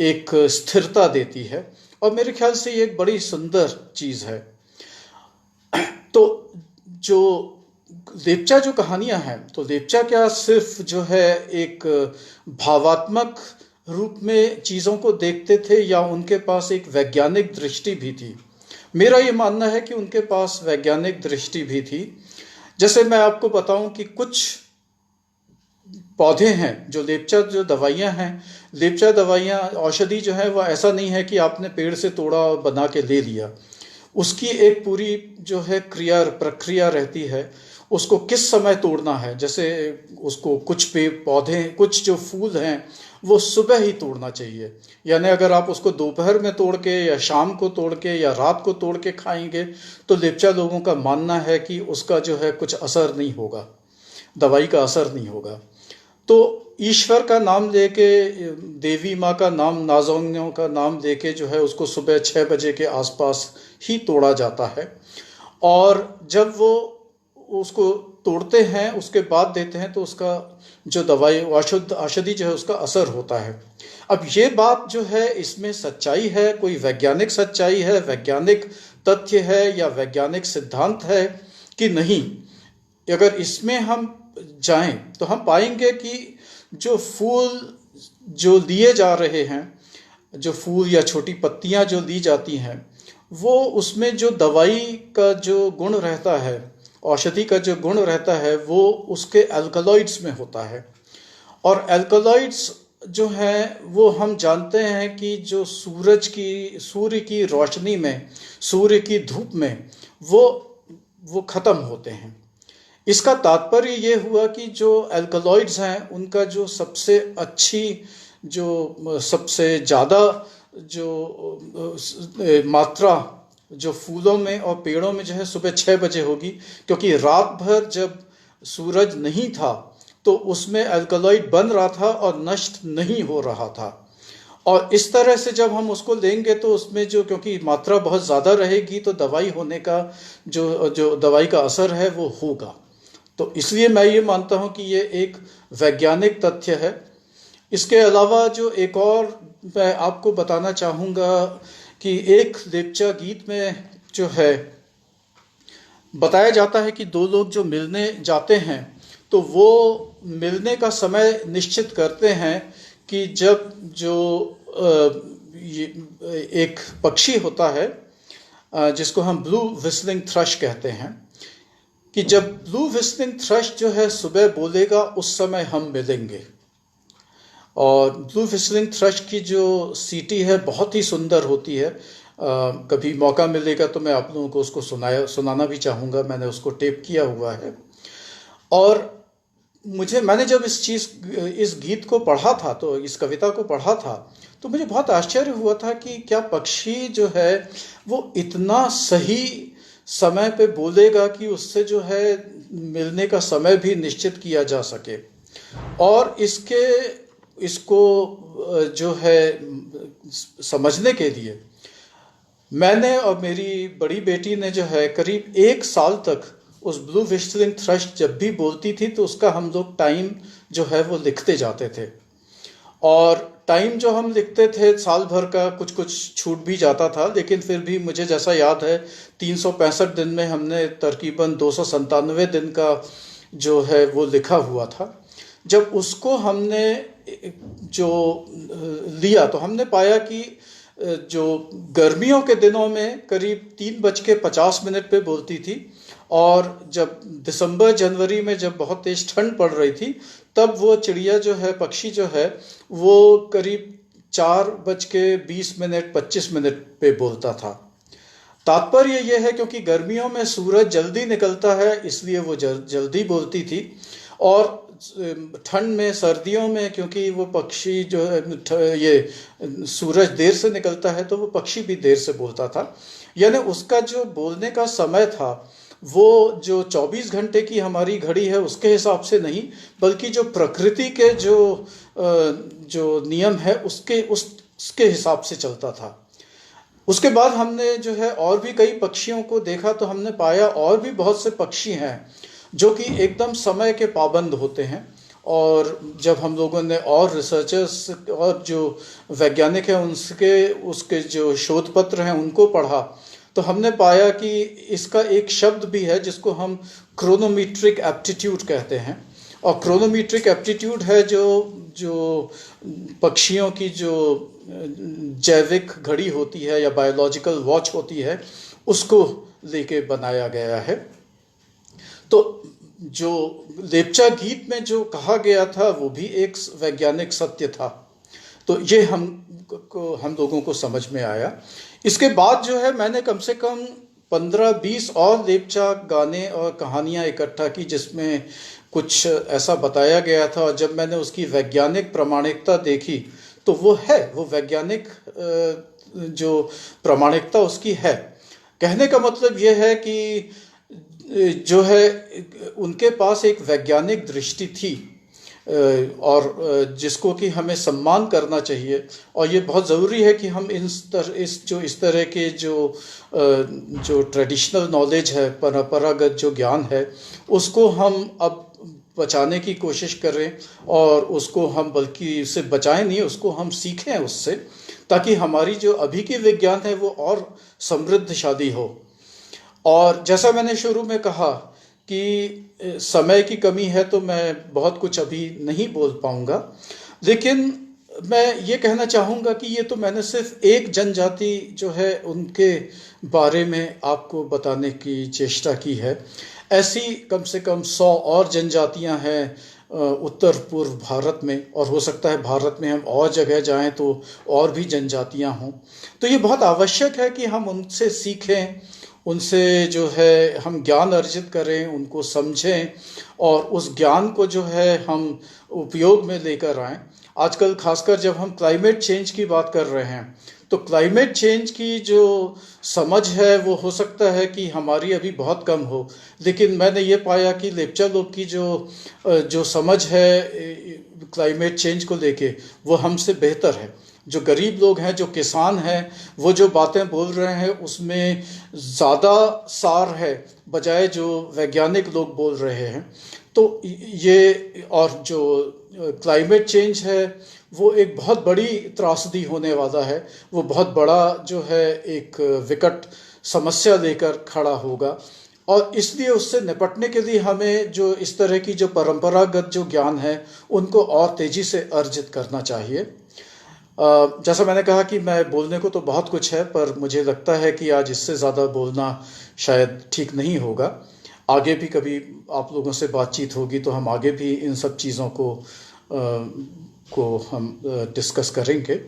एक स्थिरता देती है, और मेरे ख्याल से ये एक बड़ी सुंदर चीज़ है। तो जो लेप्चा जो कहानियां हैं, तो लेप्चा क्या सिर्फ जो है एक भावात्मक रूप में चीज़ों को देखते थे, या उनके पास एक वैज्ञानिक दृष्टि भी थी? मेरा ये मानना है कि उनके पास वैज्ञानिक दृष्टि भी थी। जैसे मैं आपको बताऊं कि कुछ पौधे हैं जो लेप्चा जो दवाइयाँ हैं, लेप्चा दवाइयाँ औषधि जो है वह ऐसा नहीं है कि आपने पेड़ से तोड़ा और बना के ले लिया। उसकी एक पूरी जो है प्रक्रिया रहती है। उसको किस समय तोड़ना है, जैसे उसको कुछ पौधे, कुछ जो फूल हैं वो सुबह ही तोड़ना चाहिए, यानी अगर आप उसको दोपहर में तोड़ के या शाम को तोड़ के या रात को तोड़ के खाएंगे तो लेप्चा लोगों का मानना है कि उसका जो है कुछ असर नहीं होगा, दवाई का असर नहीं होगा। तो ईश्वर का नाम लेके, देवी माँ का नाम, नाजोंग्यों का नाम लेके जो है उसको सुबह 6 बजे के आसपास ही तोड़ा जाता है, और जब वो उसको तोड़ते हैं उसके बाद देते हैं तो उसका जो दवाई औषधि जो है उसका असर होता है। अब ये बात जो है इसमें सच्चाई है, कोई वैज्ञानिक सच्चाई है, वैज्ञानिक तथ्य है या वैज्ञानिक सिद्धांत है कि नहीं, अगर इसमें हम जाएं तो हम पाएंगे कि जो फूल जो लिए जा रहे हैं, जो फूल या छोटी पत्तियां जो ली जाती हैं, वो उसमें जो दवाई का जो गुण रहता है, औषधि का जो गुण रहता है, वो उसके अल्कलॉइड्स में होता है। और अल्कलॉइड्स जो हैं वो हम जानते हैं कि जो सूर्य की रोशनी में, सूर्य की धूप में वो ख़त्म होते हैं। इसका तात्पर्य ये हुआ कि जो अल्कलॉइड्स हैं उनका जो सबसे अच्छी, जो सबसे ज़्यादा जो मात्रा जो फूलों में और पेड़ों में जो है सुबह 6 बजे होगी, क्योंकि रात भर जब सूरज नहीं था तो उसमें अल्कलॉइड बन रहा था और नष्ट नहीं हो रहा था। और इस तरह से जब हम उसको लेंगे तो उसमें जो, क्योंकि मात्रा बहुत ज़्यादा रहेगी तो दवाई होने का जो जो दवाई का असर है वो होगा। तो इसलिए मैं ये मानता हूँ कि ये एक वैज्ञानिक तथ्य है। इसके अलावा जो एक और मैं आपको बताना चाहूँगा कि एक लेप्चा गीत में जो है बताया जाता है कि दो लोग जो मिलने जाते हैं तो वो मिलने का समय निश्चित करते हैं कि जब जो ये एक पक्षी होता है जिसको हम ब्लू विस्लिंग थ्रश कहते हैं, कि जब ब्लू विस्लिंग थ्रश जो है सुबह बोलेगा उस समय हम मिलेंगे। और ब्लू विस्लिंग थ्रश की जो सीटी है बहुत ही सुंदर होती है। कभी मौका मिलेगा तो मैं आप लोगों को उसको सुनाना भी चाहूँगा, मैंने उसको टेप किया हुआ है। और मैंने जब इस गीत को पढ़ा था, तो इस कविता को पढ़ा था, तो मुझे बहुत आश्चर्य हुआ था कि क्या पक्षी जो है वो इतना सही समय पे बोलेगा कि उससे जो है मिलने का समय भी निश्चित किया जा सके। और इसको जो है समझने के लिए मैंने और मेरी बड़ी बेटी ने जो है करीब 1 साल तक उस ब्लू विस्लिंग थ्रश जब भी बोलती थी तो उसका हम लोग टाइम जो है वो लिखते जाते थे। और टाइम जो हम लिखते थे साल भर का कुछ कुछ छूट भी जाता था, लेकिन फिर भी मुझे जैसा याद है 365 दिन में हमने तकरीबन 297 दिन का जो है वो लिखा हुआ था। जब उसको हमने जो लिया तो हमने पाया कि जो गर्मियों के दिनों में करीब 3:50 पे बोलती थी, और जब दिसंबर जनवरी में जब बहुत तेज ठंड पड़ रही थी तब वो चिड़िया जो है, पक्षी जो है, वो करीब 4:20 पे बोलता था। तात्पर्य यह है क्योंकि गर्मियों में सूरज जल्दी निकलता है इसलिए वो जल्दी बोलती थी, और ठंड में, सर्दियों में क्योंकि वो पक्षी जो है ये सूरज देर से निकलता है तो वो पक्षी भी देर से बोलता था। यानी उसका जो बोलने का समय था वो जो 24 घंटे की हमारी घड़ी है उसके हिसाब से नहीं, बल्कि जो प्रकृति के जो नियम है उसके हिसाब से चलता था। उसके बाद हमने जो है और भी कई पक्षियों को देखा तो हमने पाया और भी बहुत से पक्षी हैं जो कि एकदम समय के पाबंद होते हैं। और जब हम लोगों ने और रिसर्चर्स और जो वैज्ञानिक हैं उसके जो शोध पत्र हैं उनको पढ़ा तो हमने पाया कि इसका एक शब्द भी है जिसको हम क्रोनोमीट्रिक एप्टीट्यूड कहते हैं। और क्रोनोमीट्रिक एप्टीट्यूड है जो पक्षियों की जो जैविक घड़ी होती है या बायोलॉजिकल वॉच होती है उसको लेके बनाया गया है। तो जो लेप्चा गीत में जो कहा गया था वो भी एक वैज्ञानिक सत्य था। तो ये हम लोगों को समझ में आया। इसके बाद जो है मैंने कम से कम 15-20 और लेप्चा गाने और कहानियाँ इकट्ठा की जिसमें कुछ ऐसा बताया गया था, और जब मैंने उसकी वैज्ञानिक प्रामाणिकता देखी तो वो वैज्ञानिक जो प्रामाणिकता उसकी है। कहने का मतलब ये है कि जो है उनके पास एक वैज्ञानिक दृष्टि थी और जिसको कि हमें सम्मान करना चाहिए। और ये बहुत ज़रूरी है कि हम इस तरह के जो ट्रेडिशनल नॉलेज है, परंपरागत जो ज्ञान है, उसको हम अब बचाने की कोशिश करें, और उसको हम बल्कि सिर्फ बचाएं नहीं, उसको हम सीखें उससे, ताकि हमारी जो अभी की विज्ञान है वो और समृद्धशाली हो। और जैसा मैंने शुरू में कहा कि समय की कमी है तो मैं बहुत कुछ अभी नहीं बोल पाऊंगा, लेकिन मैं ये कहना चाहूँगा कि ये तो मैंने सिर्फ एक जनजाति जो है उनके बारे में आपको बताने की चेष्टा की है। ऐसी कम से कम 100 और जनजातियां हैं उत्तर पूर्व भारत में, और हो सकता है भारत में हम और जगह जाएं तो और भी जनजातियां हों। तो ये बहुत आवश्यक है कि हम उनसे सीखें, उनसे जो है हम ज्ञान अर्जित करें, उनको समझें, और उस ज्ञान को जो है हम उपयोग में लेकर आएं। आजकल खासकर जब हम क्लाइमेट चेंज की बात कर रहे हैं तो क्लाइमेट चेंज की जो समझ है वो हो सकता है कि हमारी अभी बहुत कम हो, लेकिन मैंने ये पाया कि लेप्चा लोग की जो समझ है क्लाइमेट चेंज को लेके वो हमसे बेहतर है। जो गरीब लोग हैं, जो किसान हैं, वो जो बातें बोल रहे हैं उसमें ज़्यादा सार है बजाय जो वैज्ञानिक लोग बोल रहे हैं। तो ये और जो क्लाइमेट चेंज है वो एक बहुत बड़ी त्रासदी होने वाला है, वो बहुत बड़ा जो है एक विकट समस्या लेकर खड़ा होगा। और इसलिए उससे निपटने के लिए हमें जो इस तरह की जो परंपरागत जो ज्ञान है उनको और तेजी से अर्जित करना चाहिए। जैसा मैंने कहा कि मैं बोलने को तो बहुत कुछ है, पर मुझे लगता है कि आज इससे ज़्यादा बोलना शायद ठीक नहीं होगा। आगे भी कभी आप लोगों से बातचीत होगी तो हम आगे भी इन सब चीज़ों को हम डिस्कस करेंगे।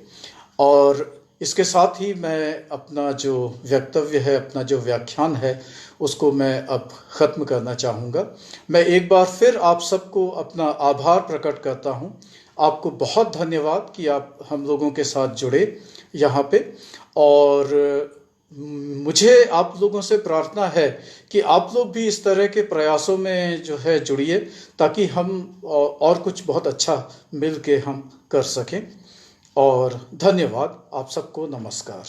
और इसके साथ ही मैं अपना जो वक्तव्य है, अपना जो व्याख्यान है, उसको मैं अब ख़त्म करना चाहूँगा। मैं एक बार फिर आप सबको अपना आभार प्रकट करता हूँ। आपको बहुत धन्यवाद कि आप हम लोगों के साथ जुड़े यहाँ पे। और मुझे आप लोगों से प्रार्थना है कि आप लोग भी इस तरह के प्रयासों में जो है जुड़िए, ताकि हम और कुछ बहुत अच्छा मिल के हम कर सकें। और धन्यवाद, आप सबको नमस्कार।